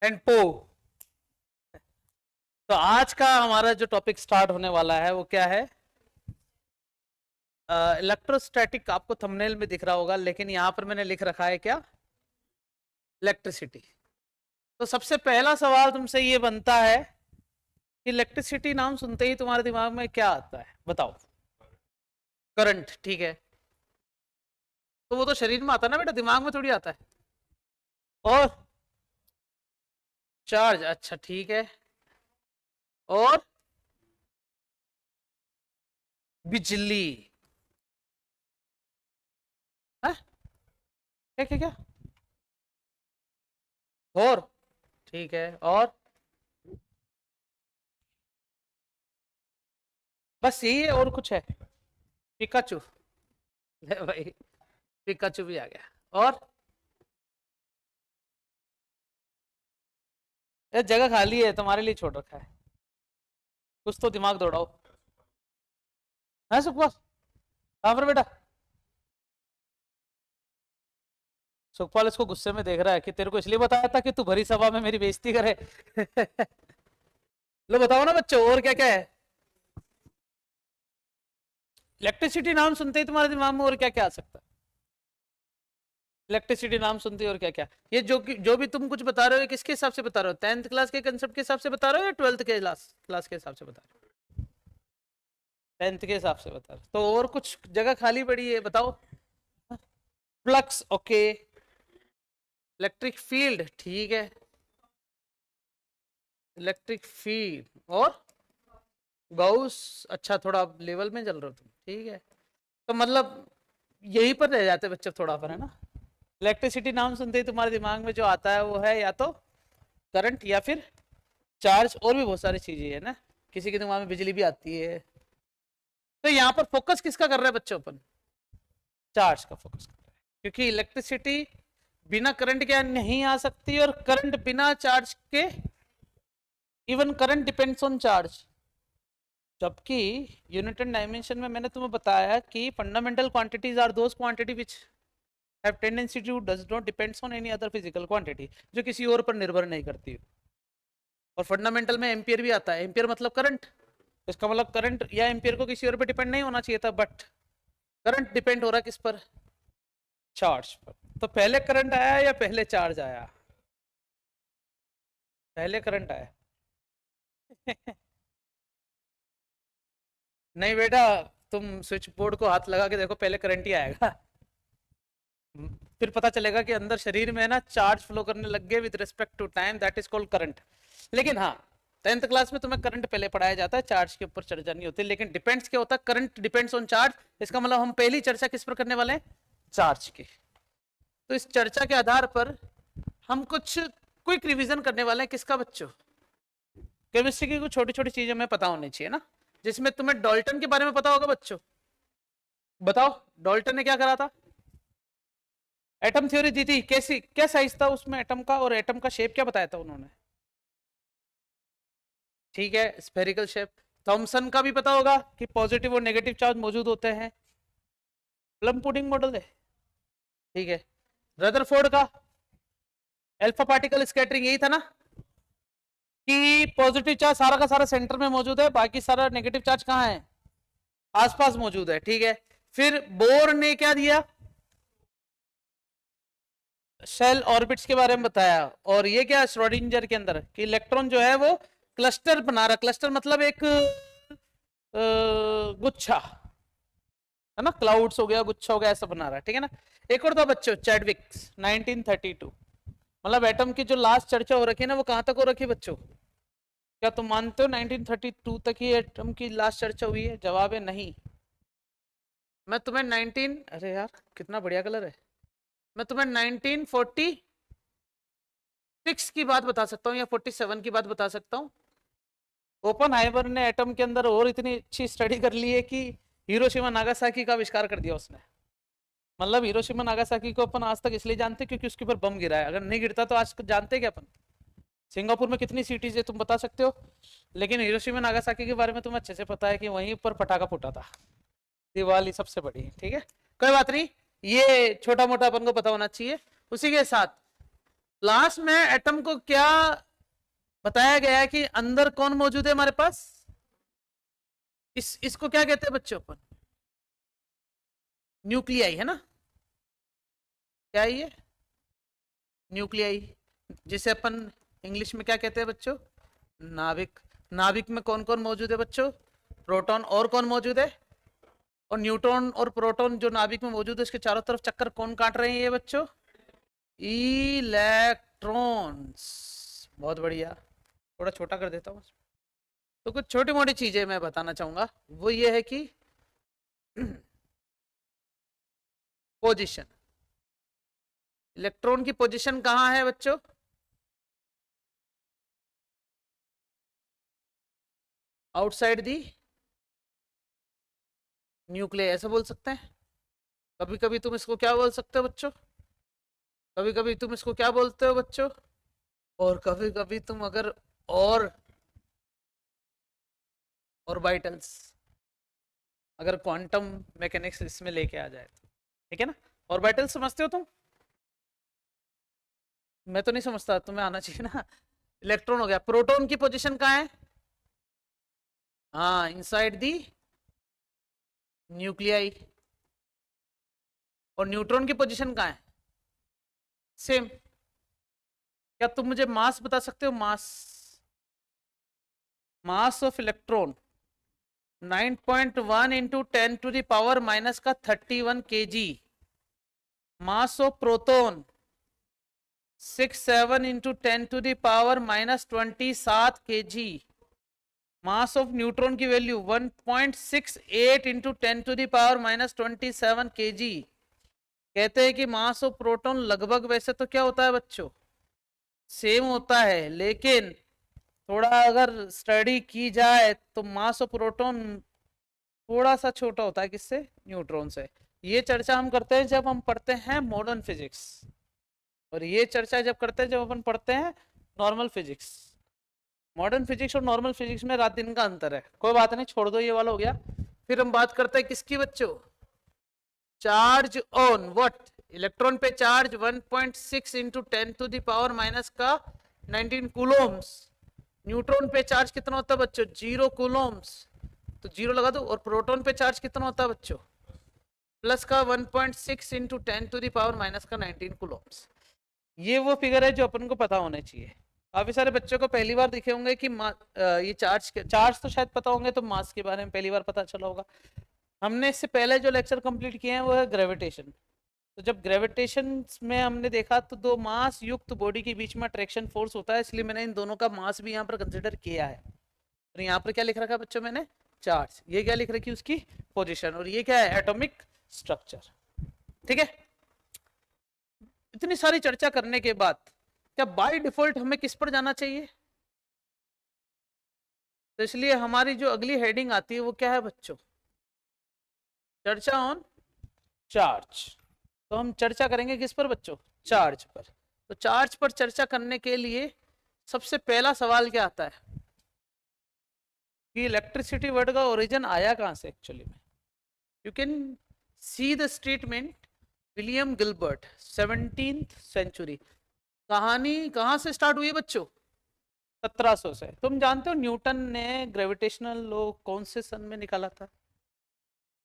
And पो। तो आज का हमारा जो टॉपिक स्टार्ट होने वाला है वो क्या है? इलेक्ट्रोस्टैटिक। आपको थंबनेल में दिख रहा होगा, लेकिन यहां पर मैंने लिख रखा है क्या? इलेक्ट्रिसिटी। तो सबसे पहला सवाल तुमसे ये बनता है कि इलेक्ट्रिसिटी नाम सुनते ही तुम्हारे दिमाग में क्या आता है, बताओ? करंट, ठीक है। तो वो तो शरीर में आता है ना बेटा, दिमाग में थोड़ी आता है। और चार्ज, अच्छा ठीक है। और बिजली। हाँ? क्या क्या क्या? और ठीक है। और बस यही है, और कुछ है? पिकाचू। ले भाई, पिकाचू भी आ गया। और ये जगह खाली है, तुम्हारे लिए छोड़ रखा है। कुछ तो दिमाग दौड़ाओ। है सुखपाल? कहाँ पर बेटा? सुखपाल इसको गुस्से में देख रहा है कि तेरे को इसलिए बताया था कि तू भरी सभा में मेरी बेइज्जती करे। लो बताओ ना बच्चों, और क्या क्या है? इलेक्ट्रिसिटी नाम सुनते ही तुम्हारे दिमाग में और क्या क्या आ सकता है? इलेक्ट्रिसिटी नाम सुनते ही और क्या क्या? ये जो भी तुम कुछ बता रहे हो, किसके हिसाब से बता रहे हो? 10th क्लास के कंसेप्ट के हिसाब से बता रहे हो या 12th के क्लास के हिसाब से बता रहे हो? 10th के हिसाब से बता रहे हो। तो और कुछ जगह खाली पड़ी है, बताओ। Flux, okay. इलेक्ट्रिक फील्ड, ठीक है। इलेक्ट्रिक फील्ड और गॉस, अच्छा थोड़ा लेवल में चल रहे हो तुम, ठीक है। तो मतलब यहीं पर रह जाते बच्चे थोड़ा पर, है ना? इलेक्ट्रिसिटी नाम सुनते ही तुम्हारे दिमाग में जो आता है वो है या तो करंट या फिर चार्ज, और भी बहुत सारी चीजें है ना। किसी के दिमाग में बिजली भी आती है। तो यहाँ पर फोकस किसका कर रहे हैं बच्चों? अपन चार्ज का फोकस कर रहे हैं, क्योंकि इलेक्ट्रिसिटी बिना करंट के नहीं आ सकती, और करंट बिना चार्ज के, even current depends on charge. जबकि यूनिट एंड डायमेंशन में मैंने तुम्हें बताया कि fundamental quantities are those quantity which have tendency to does not depends on any other physical quantity, जो किसी और पर निर्भर नहीं करती। और फंडामेंटल में एम्पियर भी आता है। एम्पियर मतलब करंट। इसका मतलब करंट या एम्पियर को किसी और पे डिपेंड नहीं होना चाहिए था, बट करंट डिपेंड हो रहा है किस पर? चार्ज पर। तो पहले करंट आया या पहले चार्ज आया? पहले करंट आया। नहीं बेटा, तुम स्विच बोर्ड को हाथ लगा के देखो, पहले करंट ही आएगा। फिर पता चलेगा कि अंदर शरीर में ना चार्ज फ्लो करने लग गए with respect to time, that is called current. लेकिन हाँ, 10th क्लास में तुम्हें करंट पहले पढ़ाया जाता है, चार्ज के ऊपर चर्चा नहीं होती। लेकिन डिपेंड्स क्या होता है? Current depends on charge. इसका मतलब हम पहली चर्चा किस पर करने वाले हैं? चार्ज की। तो इस चर्चा के आधार पर हम कुछ क्विक रिवीजन करने वाले हैं। किसका बच्चों? केमिस्ट्री की कुछ छोटी छोटी चीजें हमें पता होनी चाहिए ना, जिसमें तुम्हें डाल्टन के बारे में पता होगा बच्चों। बताओ, डाल्टन ने क्या करा था? एटम थ्योरी दी थी। कैसी, क्या साइज था उसमें एटम का, और एटम का शेप क्या बताया था उन्होंने? ठीक है, स्फेरिकल शेप। थॉमसन का भी पता होगा कि पॉजिटिव और नेगेटिव चार्ज मौजूद होते हैं। प्लम पुडिंग मॉडल है, ठीक है। रदरफोर्ड का अल्फा पार्टिकल स्कैटरिंग, यही था ना कि पॉजिटिव चार्ज सारा का सारा सेंटर में मौजूद है, बाकी सारा नेगेटिव चार्ज कहाँ है? आसपास मौजूद है, ठीक है। फिर बोर ने क्या दिया? शेल ऑर्बिट्स के बारे में बताया। और ये क्या, श्रोडिंजर के अंदर कि इलेक्ट्रॉन जो है वो क्लस्टर बना रहा। क्लस्टर मतलब एक गुच्छा, है ना? क्लाउड्स हो गया, गुच्छा हो गया, ऐसा बना रहा है, ठीक है ना। एक और था बच्चों, चैडविक्स 1932। मतलब एटम की जो लास्ट चर्चा हो रखी है ना, वो कहां तक हो रखी है बच्चों? क्या तुम मानते हो 1932 तक ही एटम की लास्ट चर्चा हुई है? जवाब है नहीं। मैं तुम्हें 19, अरे यार कितना बढ़िया कलर है, मैं तुम्हें 1946 की बात बता सकता हूँ या 47 की बात बता सकता हूँ। ओपनहाइमर ने एटम के अंदर और इतनी अच्छी स्टडी कर ली है कि हिरोशिमा नागासाकी का आविष्कार कर दिया उसने। मतलब हिरोशिमा नागासाकी को अपन आज तक इसलिए जानते क्योंकि उसके ऊपर बम गिरा है। अगर नहीं गिरता तो आज जानते क्या अपन? सिंगापुर में कितनी सिटीज है तुम बता सकते हो? लेकिन हिरोशिमा नागासाकी के बारे में तुम्हें अच्छे से पता है कि वहीं पर पटाखा फूटा था। दिवाली सबसे बड़ी, ठीक है। कोई बात नहीं, ये छोटा मोटा अपन को पता होना चाहिए। उसी के साथ लास्ट में एटम को क्या बताया गया है कि अंदर कौन मौजूद है हमारे पास? इसको क्या कहते हैं बच्चों अपन? न्यूक्लियाई है ना? क्या है ये? न्यूक्लियाई, जिसे अपन इंग्लिश में क्या कहते हैं बच्चों? नाभिक। नाभिक में कौन कौन मौजूद है बच्चों? प्रोटॉन, और कौन मौजूद है? और न्यूट्रॉन और प्रोटॉन जो नाभिक में मौजूद है, उसके चारों तरफ चक्कर कौन काट रहे हैं ये बच्चों? इलेक्ट्रॉन्स। बहुत बढ़िया। थोड़ा छोटा कर देता हूँ। तो कुछ छोटी मोटी चीजें मैं बताना चाहूंगा, वो ये है कि पोजीशन, इलेक्ट्रॉन की पोजीशन कहाँ है बच्चों? आउटसाइड दी न्यूक्लियस, ऐसा बोल सकते हैं। कभी कभी तुम इसको क्या बोल सकते हो बच्चों? कभी कभी तुम इसको क्या बोलते हो बच्चों? और कभी कभी तुम अगर और ऑर्बिटल्स, अगर क्वांटम मैकेनिक्स इसमें लेके आ जाए तो, ठीक है ना? ऑर्बिटल समझते हो तुम? मैं तो नहीं समझता, तुम्हें आना चाहिए ना। इलेक्ट्रॉन हो गया। प्रोटॉन की पोजीशन कहाँ है? हाँ, इनसाइड दी न्यूक्लियाई। और न्यूट्रॉन की पोजीशन कहाँ है? सेम। क्या तुम मुझे मास बता सकते हो? Mass, mass of electron 9.1 into 10 to the power minus का 31 KG. Mass of proton 67 into 10 to the power minus 27 KG. Mass of neutron की value 1.68 into 10 to the power minus 27 KG. कहते हैं कि मास ऑफ प्रोटॉन लगभग, वैसे तो क्या होता है बच्चों, सेम होता है, लेकिन थोड़ा अगर स्टडी की जाए तो मास ऑफ प्रोटॉन थोड़ा सा छोटा होता है किससे? न्यूट्रॉन से। ये चर्चा हम करते हैं जब हम पढ़ते हैं मॉडर्न फिजिक्स, और ये चर्चा जब करते हैं जब अपन पढ़ते हैं नॉर्मल फिजिक्स। मॉडर्न फिजिक्स और नॉर्मल फिजिक्स में रात दिन का अंतर है। कोई बात नहीं, छोड़ दो, ये वाला हो गया। फिर हम बात करते हैं किसकी बच्चों? Charge on what? इलेक्ट्रॉन पे charge 1.6 into 10 to the power minus का 19 कूलोम्स। न्यूट्रॉन पे चार्ज कितना होता है बच्चों? 0 कूलोम्स। तो 0 लगा दो। और प्रोटॉन पे चार्ज कितना होता है बच्चों? प्लस का 1.6 into 10 to the power minus का 19 कूलोम्स। ये वो फिगर है जो अपन को पता होने चाहिए। काफी सारे बच्चों को पहली बार दिखे होंगे कि ये चार्ज तो शायद पता होंगे, तो मास के बारे में पहली बार पता चला होगा। हमने इससे पहले जो लेक्चर कंप्लीट किए हैं वो है ग्रेविटेशन। तो जब ग्रेविटेशन में हमने देखा तो दो मास युक्त बॉडी के बीच में अट्रैक्शन फोर्स होता है, इसलिए मैंने इन दोनों का मास भी यहाँ पर कंसिडर किया है। और यहाँ पर क्या लिख रखा है बच्चों मैंने? चार्ज। ये क्या लिख रखी है? उसकी पोजीशन। और ये क्या है? Atomic structure. ठीक है। इतनी सारी चर्चा करने के बाद क्या बाय डिफॉल्ट हमें किस पर जाना चाहिए? तो इसलिए हमारी जो अगली हेडिंग आती है वो क्या है बच्चों? चर्चा ऑन चार्ज। तो हम चर्चा करेंगे किस पर बच्चों? चार्ज पर। तो चार्ज पर चर्चा करने के लिए सबसे पहला सवाल क्या आता है कि इलेक्ट्रिसिटी वर्ड का ओरिजिन आया कहां से एक्चुअली में? You can see the statement William Gilbert, 17th century. कहानी कहां से स्टार्ट हुई है बच्चों? 1700 से। तुम जानते हो न्यूटन ने ग्रेविटेशनल लॉ कौन से सन में निकाला था?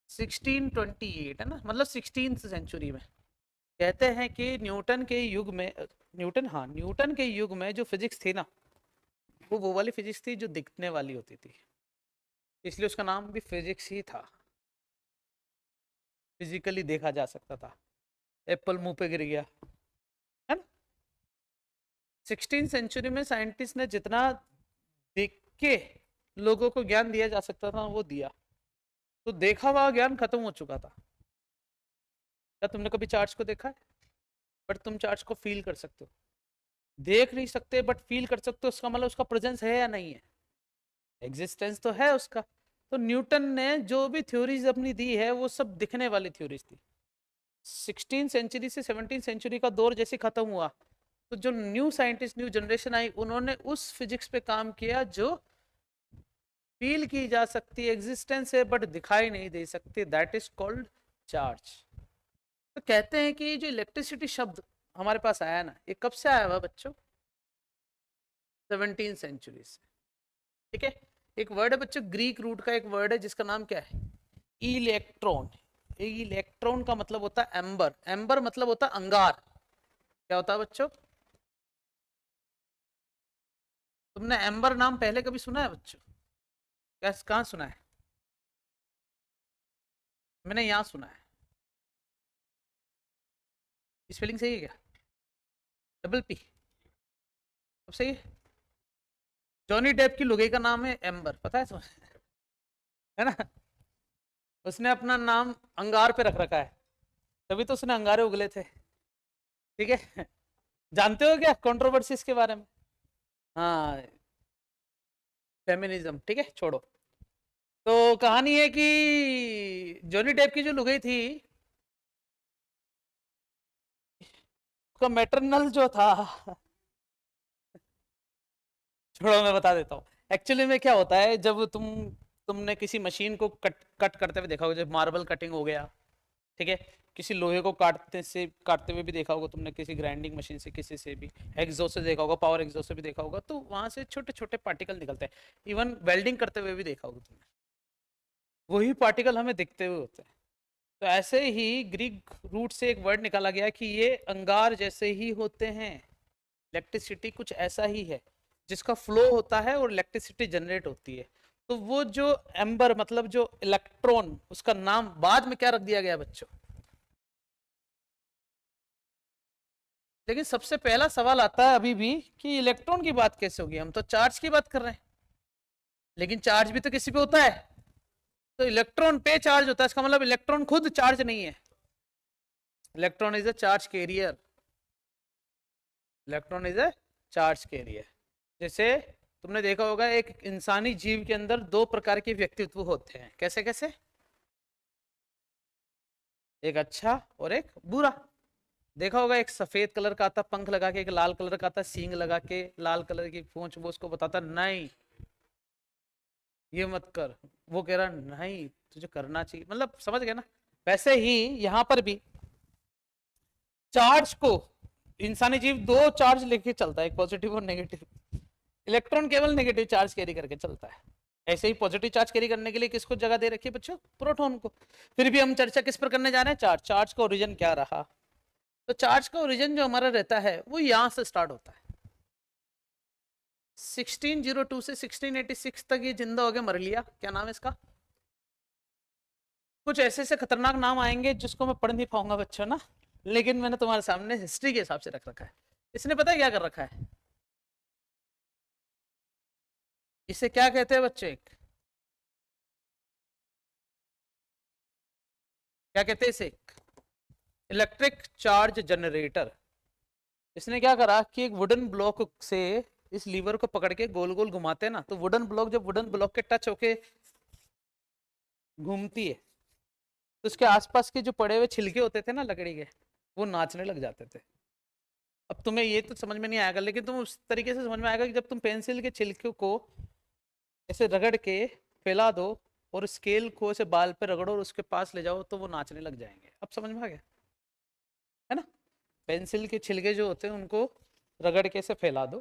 1628 है ना, मतलब 16th सेंचुरी में। कहते हैं कि न्यूटन के युग में, न्यूटन के युग में जो फिजिक्स थी ना, वो वाली फिजिक्स थी जो दिखने वाली होती थी, इसलिए उसका नाम भी फिजिक्स ही था। फिजिकली देखा जा सकता था। एप्पल मुंह पे गिर गया, है ना? 16th सेंचुरी में साइंटिस्ट ने जितना देख के लोगों को ज्ञान दिया जा सकता था वो दिया। तो देखा हुआ ज्ञान खत्म हो चुका था। क्या तुमने कभी चार्ज को देखा है? बट तुम चार्ज को फील कर सकते हो। देख नहीं सकते बट फील कर सकते हो, उसका मतलब उसका प्रेजेंस है या नहीं है? एग्जिस्टेंस तो है उसका। तो न्यूटन ने जो भी थ्योरीज अपनी दी है वो सब दिखने वाली थ्योरीज थी। 16th सेंचुरी से 17th सेंचुरी का दौर जैसे खत्म हुआ तो जो न्यू साइंटिस्ट, न्यू जनरेशन आई, उन्होंने उस फिजिक्स पे काम किया जो फील की जा सकती है, एग्जिस्टेंस है बट दिखाई नहीं दे सकती। That is called charge. तो कहते हैं कि जो इलेक्ट्रिसिटी शब्द हमारे पास आया ना, ये कब से आया हुआ बच्चों? 17वीं सेंचुरी से। ठीक है, एक वर्ड है बच्चों, ग्रीक रूट का एक वर्ड है जिसका नाम क्या है? इलेक्ट्रॉन। इलेक्ट्रॉन का मतलब होता है एम्बर, एम्बर मतलब होता है अंगार। क्या होता है बच्चों? तुमने एम्बर नाम पहले कभी सुना है बच्चों? कैसे, कहाँ सुना है? मैंने यहाँ सुना है। स्पेलिंग सही है क्या? Double P? अब सही है। जॉनी डेप की लुगाई का नाम है एम्बर, पता है तुम्हें? है ना? उसने अपना नाम अंगार पे रख रखा है, तभी तो उसने अंगारे उगले थे। ठीक है। जानते हो क्या कंट्रोवर्सीज के बारे में? हाँ, फेमिनिज्म। ठीक है, छोड़ो। तो कहानी है कि जॉनी डेप की जो लुगाई थी, उसका मैटरनल जो था, छोड़ो मैं बता देता हूँ। एक्चुअली में क्या होता है, जब तुमने किसी मशीन को कट कट करते हुए देखा होगा, जब मार्बल कटिंग हो गया, ठीक है, किसी लोहे को काटते हुए भी देखा होगा तुमने, किसी ग्राइंडिंग मशीन से, किसी से भी, एग्जॉस्ट से देखा होगा, पावर एग्जॉस्ट से भी देखा होगा, तो वहां से छोटे छोटे पार्टिकल निकलते हैं। इवन वेल्डिंग करते हुए भी देखा होगा तुमने, वही पार्टिकल हमें दिखते हुए होते हैं। तो ऐसे ही ग्रीक रूट से एक वर्ड निकाला गया कि ये अंगार जैसे ही होते हैं। इलेक्ट्रिसिटी कुछ ऐसा ही है जिसका फ्लो होता है और इलेक्ट्रिसिटी जनरेट होती है। तो वो जो एम्बर मतलब जो इलेक्ट्रॉन, उसका नाम बाद में क्या रख दिया गया बच्चों? लेकिन सबसे पहला सवाल आता है अभी भी कि इलेक्ट्रॉन की बात कैसे होगी, हम तो चार्ज की बात कर रहे हैं। लेकिन चार्ज भी तो किसी पे होता है, तो इलेक्ट्रॉन पे चार्ज होता है, इसका मतलब इलेक्ट्रॉन खुद चार्ज नहीं है। Electron is a charge carrier. Electron is a charge carrier. जैसे तुमने देखा होगा, एक इंसानी जीव के अंदर दो प्रकार के व्यक्तित्व होते हैं। कैसे कैसे? एक अच्छा और एक बुरा। देखा होगा, एक सफेद कलर का आता पंख लगा के, एक लाल कलर का आता सींग लगा के, लाल कलर की पूंछ, वो उसको बताता नहीं ये मत कर, वो कह रहा नहीं तुझे करना चाहिए, मतलब समझ गए ना? वैसे ही यहां पर भी चार्ज को, इंसानी जीव दो चार्ज लेके चलता है, एक पॉजिटिव और नेगेटिव। इलेक्ट्रॉन केवल नेगेटिव चार्ज कैरी करके चलता है। ऐसे ही पॉजिटिव चार्ज कैरी करने के लिए किसको जगह दे रखी है बच्चों? प्रोटॉन को। फिर भी हम चर्चा किस पर करने जा रहे हैं? चार्ज। चार्ज का ओरिजिन क्या रहा? तो चार्ज का ओरिजिन जो हमारा रहता है वो यहां से स्टार्ट होता है। 1602 से 1686 तक ये जिंदा हो गया, मर लिया। क्या नाम है इसका? कुछ ऐसे ऐसे खतरनाक नाम आएंगे जिसको मैं पढ़ नहीं पाऊंगा बच्चों ना, लेकिन मैंने तुम्हारे सामने हिस्ट्री के हिसाब से रख रखा है। इसने पता है क्या कर रखा है? इसे क्या कहते हैं बच्चे? क्या कहते हैं इसे? Electric charge generator. इसने क्या करा कि एक वुडन ब्लॉक से इस लीवर को पकड़ के गोल गोल घुमाते हैं ना, तो वुडन ब्लॉक जब वुडन ब्लॉक के टच होके घूमती है, तो उसके आसपास के जो पड़े हुए छिलके होते थे ना लकड़ी के, वो नाचने लग जाते थे। अब तुम्हें ये तो समझ में नहीं आएगा, लेकिन तुम उस तरीके से समझ में आएगा कि जब तुम पेंसिल के छिलके को ऐसे रगड़ के फैला दो और स्केल को ऐसे बाल पे रगड़ो और उसके पास ले जाओ, तो वो नाचने लग जाएंगे। अब समझ में आ गया है ना? पेंसिल के छिलके जो होते हैं उनको रगड़ के ऐसे फैला दो,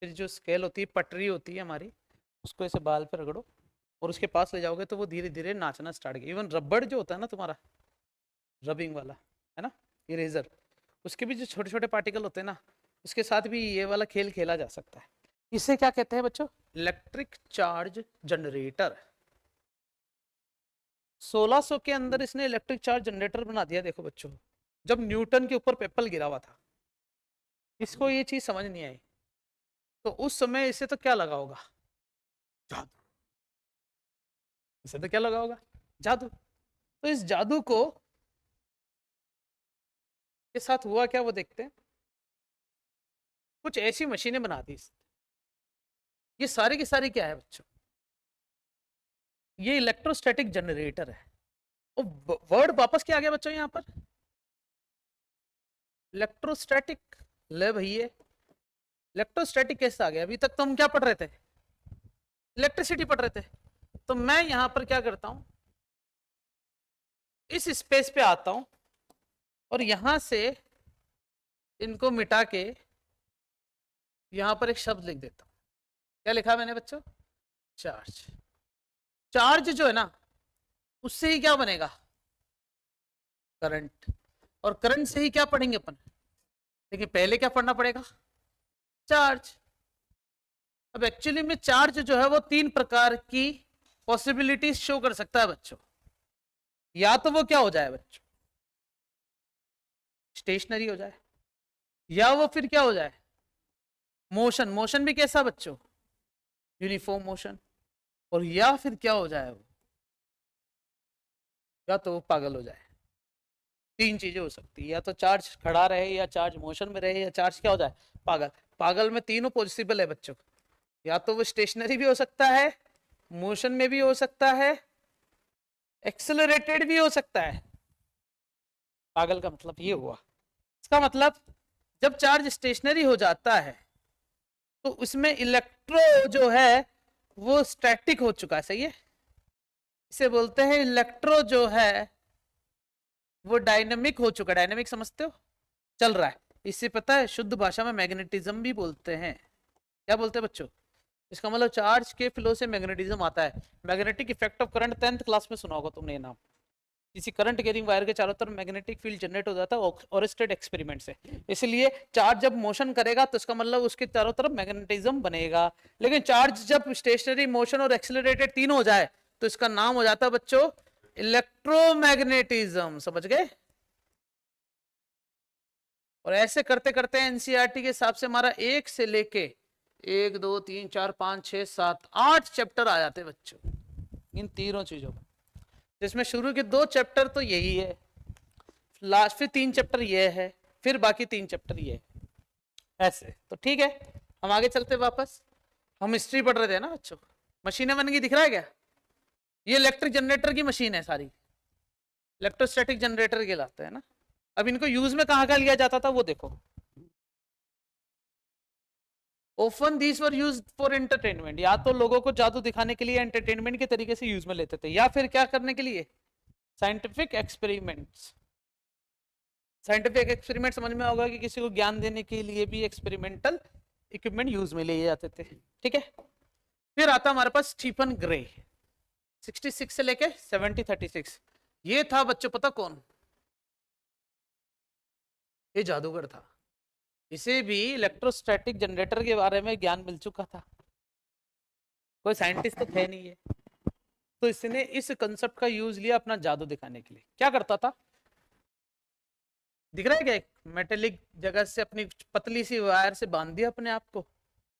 फिर जो स्केल होती है, पटरी होती है हमारी, उसको ऐसे बाल पे रगड़ो और उसके पास ले जाओगे तो वो धीरे धीरे नाचना स्टार्ट किया। इवन रबड़ जो होता है ना तुम्हारा, रबिंग वाला, है ना, इरेजर, उसके भी जो छोटे छोटे पार्टिकल होते हैं ना, उसके साथ भी ये वाला खेल खेला जा सकता है। इसे क्या कहते हैं बच्चों? Electric charge generator. 1600 के अंदर इसने इलेक्ट्रिक चार्ज जनरेटर बना दिया। देखो बच्चों, जब न्यूटन के ऊपर पेपल गिरा हुआ था, इसको ये चीज समझ नहीं आई, तो उस समय इसे तो क्या लगा होगा? जादू। इसे तो क्या लगा होगा? जादू। तो इस जादू को के साथ हुआ क्या, वो देखते हैं। कुछ ऐसी मशीनें बना दी। ये सारी की सारी क्या है बच्चों? ये इलेक्ट्रोस्टैटिक जनरेटर है। वर्ड वापस क्या आ गया बच्चों यहाँ पर? इलेक्ट्रोस्टैटिक। ले भैया, इलेक्ट्रोस्टैटिक कैसे आ गया? अभी तक तो हम क्या पढ़ रहे थे? इलेक्ट्रिसिटी पढ़ रहे थे। तो मैं यहां पर क्या करता हूं, इस स्पेस पे आता हूं और यहां से इनको मिटा के यहां पर एक शब्द लिख देता हूं। क्या लिखा मैंने बच्चों? चार्ज। चार्ज जो है ना, उससे ही क्या बनेगा? करंट। और करंट से ही क्या पढ़ेंगे अपन? देखिए पहले क्या पढ़ना पड़ेगा? चार्ज। अब एक्चुअली में चार्ज जो है वो 3 प्रकार की पॉसिबिलिटीज शो कर सकता है बच्चों। या तो वो क्या हो जाए बच्चों? स्टेशनरी हो जाए, या वो फिर क्या हो जाए? मोशन। मोशन भी कैसा बच्चों? Uniform motion. और या फिर क्या हो जाए वो? या तो वो पागल हो जाए। 3 चीजें हो सकती है, या तो चार्ज खड़ा रहे, या चार्ज मोशन में रहे, या चार्ज क्या हो जाए? पागल। पागल में तीनों पॉसिबल है बच्चों। या तो वो स्टेशनरी भी हो सकता है, मोशन में भी हो सकता है, एक्सेलरेटेड भी हो सकता है। पागल का मतलब ये हुआ। इसका मतलब जब चार्ज स्टेशनरी हो जाता है तो उसमें इलेक्ट्रो जो है वो स्टैटिक हो चुका है। सही है, इसे बोलते हैं इलेक्ट्रो जो है वो डायनेमिक हो चुका है। डायनेमिक समझते हो? चल रहा है। इससे पता है शुद्ध भाषा में मैग्नेटिज्म भी बोलते हैं। क्या बोलते हैं बच्चों? इसका मतलब चार्ज के फ्लो से मैग्नेटिज्म आता है। Magnetic effect of current 10th class में सुना होगा तुमने ये नाम। किसी करंट कैरिंग वायर के चारों तरफ मैग्नेटिक फील्ड जनरेट हो जाता है ओरेस्टेड एक्सपेरिमेंट से। इसलिए चार्ज जब मोशन करेगा तो इसका मतलब उसके चारों तरफ मैग्नेटिज्म बनेगा। लेकिन चार्ज जब स्टेशनरी, मोशन और एक्सेलरेटेड तीनों हो जाए तो इसका नाम हो जाता है बच्चों इलेक्ट्रोमैग्नेटिज्म। समझ गए? और ऐसे करते करते एनसीईआरटी के हिसाब से हमारा 1 से लेके 1 2 3 4 5 6 7 8 चैप्टर आ जाते बच्चों इन तीनों चीजों में। जिसमें शुरू के 2 चैप्टर तो यही है, लास्ट फिर 3 चैप्टर ये है, फिर बाकी 3 चैप्टर ये है। ऐसे तो ठीक है, हम आगे चलते वापस। हम हिस्ट्री पढ़ रहे थे ना बच्चों। मशीनें बन गई, दिख रहा है क्या? ये इलेक्ट्रिक जनरेटर की मशीन है सारी, इलेक्ट्रोस्टैटिक जनरेटर कहलाते हैं ना। अब इनको यूज में कहाँ लिया जाता था वो देखो। Often these were used for entertainment, या तो लोगों को जादू दिखाने के लिए एंटरटेनमेंट के तरीके से यूज में लेते थे, या फिर क्या करने के लिए? Scientific experiments. साइंटिफिक एक्सपेरिमेंट समझ में होगा कि किसी को ज्ञान देने के लिए भी एक्सपेरिमेंटल इक्विपमेंट यूज में लिए जाते थे। ठीक है, फिर आता हमारे पास स्टीफन ग्रे 66 से लेके 7036। ये था बच्चों पता कौन? ये जादूगर था। इसे भी इलेक्ट्रोस्टैटिक जनरेटर के बारे में ज्ञान मिल चुका था। कोई साइंटिस्ट तो थे नहीं है, तो इसने इस कंसेप्ट का यूज लिया अपना जादू दिखाने के लिए। क्या करता था? दिख रहा है क्या? एक मेटेलिक जगह से अपनी पतली सी वायर से बांध दिया अपने आप को,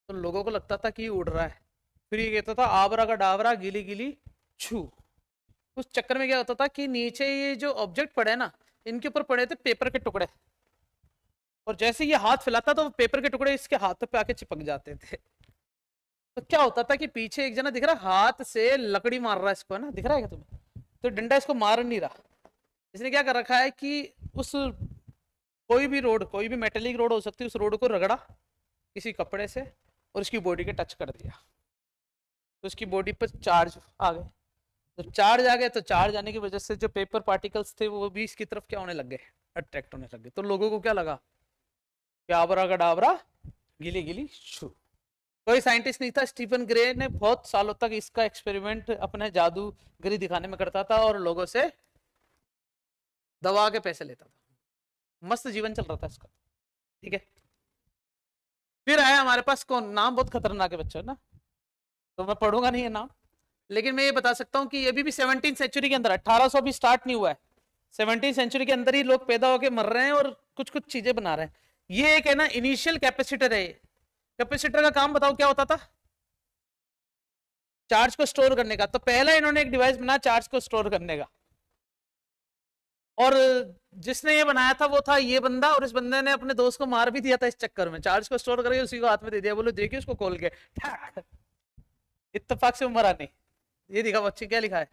तो लोगों को लगता था कि ये उड़ रहा है। फिर ये कहता था आबरा का डाबरा गीली गीली छू। उस चक्कर में क्या होता था कि नीचे ये जो ऑब्जेक्ट पड़े ना, इनके ऊपर पड़े थे पेपर के टुकड़े, और जैसे ये हाथ फैलाता तो पेपर के टुकड़े इसके हाथों पे आके चिपक जाते थे। तो क्या होता था कि पीछे एक जना दिख रहा है हाथ से लकड़ी मार रहा है इसको, है ना, दिख रहा है क्या तुम्हें? तो डंडा इसको मार नहीं रहा। इसने क्या कर रखा है कि उस कोई भी रोड, कोई भी मेटेलिक रोड हो सकती है, उस रोड को रगड़ा किसी कपड़े से और उसकी बॉडी के टच कर दिया, तो उसकी बॉडी पर चार्ज आ गए। जब चार्ज आ गए तो चार्ज आने की वजह से जो पेपर पार्टिकल्स थे वो भी इसकी तरफ क्या होने लग गए? अट्रैक्ट होने लग गए। तो लोगों को क्या लगा कि आबरा का डाबरा गीली गीली छू। कोई साइंटिस्ट नहीं था, स्टीफन ग्रे ने बहुत सालों तक इसका एक्सपेरिमेंट अपने जादूगरी दिखाने में करता था और लोगों से दवा के पैसे लेता था। मस्त जीवन चल रहा था इसका। ठीक है, फिर आया हमारे पास कौन? नाम बहुत खतरनाक है बच्चों ना, तो मैं पढ़ूंगा नहीं है नाम, लेकिन मैं ये बता सकता हूं कि अभी भी 17th सेंचुरी के अंदर, 1800 भी स्टार्ट नहीं हुआ है, 17th सेंचुरी के अंदर ही लोग पैदा होके मर रहे हैं और कुछ कुछ चीजें बना रहे हैं। ये एक है ना इनिशियल कैपेसिटर है। कैपेसिटर का काम बताओ क्या होता था? चार्ज को स्टोर करने का। तो पहला इन्होंने एक डिवाइस बनाया चार्ज को स्टोर करने का, और जिसने ये बनाया था वो था ये बंदा, और इस बंदे ने अपने दोस्त को मार भी दिया था इस चक्कर में। चार्ज को स्टोर करके उसी को हाथ में दे दिया, बोलो देखिए उसको खोल के, इत्तेफाक से वो मरा नहीं। ये दिखा बच्चे क्या लिखा है?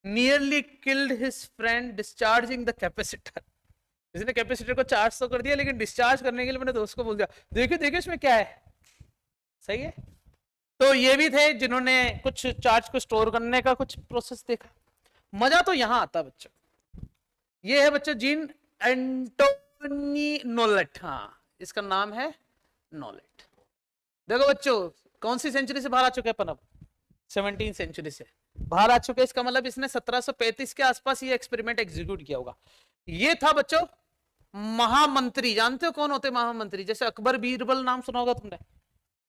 Nearly killed his friend discharging the capacitor. इसने कैपेसिटर को चार्ज तो कर दिया लेकिन डिस्चार्ज करने के लिए मैंने दोस्त को बोल दिया देखिए देखिए इसमें क्या है। सही है, तो ये भी थे जिन्होंने कुछ चार्ज को स्टोर करने का कुछ प्रोसेस देखा। मजा तो यहां आता बच्चों, ये है बच्चों जीन एंटोनी नोलेट, हाँ इसका नाम है नोलेट। देखो बच्चों, कौन सी सेंचुरी से बाहर आ चुके हैं अपन अब? 17वीं सेंचुरी से बाहर आ चुके हैं। इसका मतलब इसने 1735 के आसपास ये एक्सपेरिमेंट एग्जीक्यूट किया होगा। ये था बच्चों महामंत्री। जानते हो कौन होते महामंत्री? जैसे अकबर बीरबल नाम सुना होगा तुमने,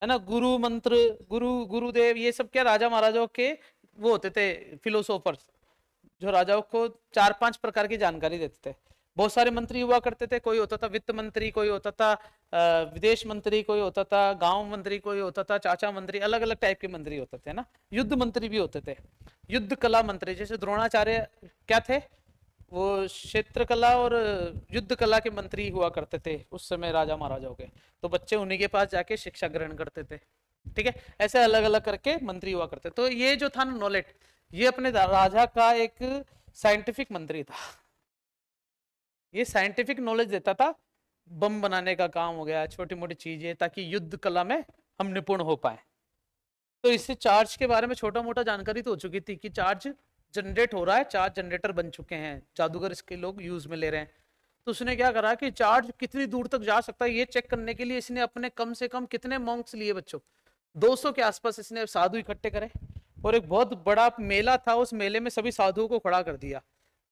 है ना। गुरु मंत्र, गुरुदेव, ये सब क्या राजा महाराजाओं के वो होते थे, फिलोसोफर्स, जो राजाओं को 4-5 प्रकार की जानकारी देते थे। बहुत सारे मंत्री हुआ करते थे। कोई होता था वित्त मंत्री, कोई होता था विदेश मंत्री, कोई होता था गांव मंत्री, कोई होता था चाचा मंत्री, अलग अलग टाइप के मंत्री होते थे ना। युद्ध मंत्री भी होते थे, युद्ध कला मंत्री, जैसे द्रोणाचार्य क्या थे, वो क्षेत्र कला और युद्ध कला के मंत्री हुआ करते थे उस समय राजा महाराजाओं के। तो बच्चे उन्हीं के पास जाके शिक्षा ग्रहण करते थे, ठीक है। ऐसे अलग अलग करके मंत्री हुआ करते। तो ये जो था नॉलेट, ये अपने राजा का एक साइंटिफिक मंत्री था। ये साइंटिफिक नॉलेज देता था, बम बनाने का काम हो गया, छोटी मोटी चीजें, ताकि युद्ध कला में हम निपुण हो पाए। तो इससे चार्ज के बारे में छोटा मोटा जानकारी तो हो चुकी थी कि चार्ज जनरेट हो रहा है, चार्ज जनरेटर बन चुके हैं, जादूगर इसके लोग यूज में ले रहे हैं। तो उसने क्या करा कि चार्ज कितनी दूर तक जा सकता है ये चेक करने के लिए इसने अपने कम से कम कितने मॉन्क्स लिए बच्चों, 200 के आसपास इसने साधु इकट्ठे करे, और एक बहुत बड़ा मेला था, उस मेले में सभी साधुओं को खड़ा कर दिया।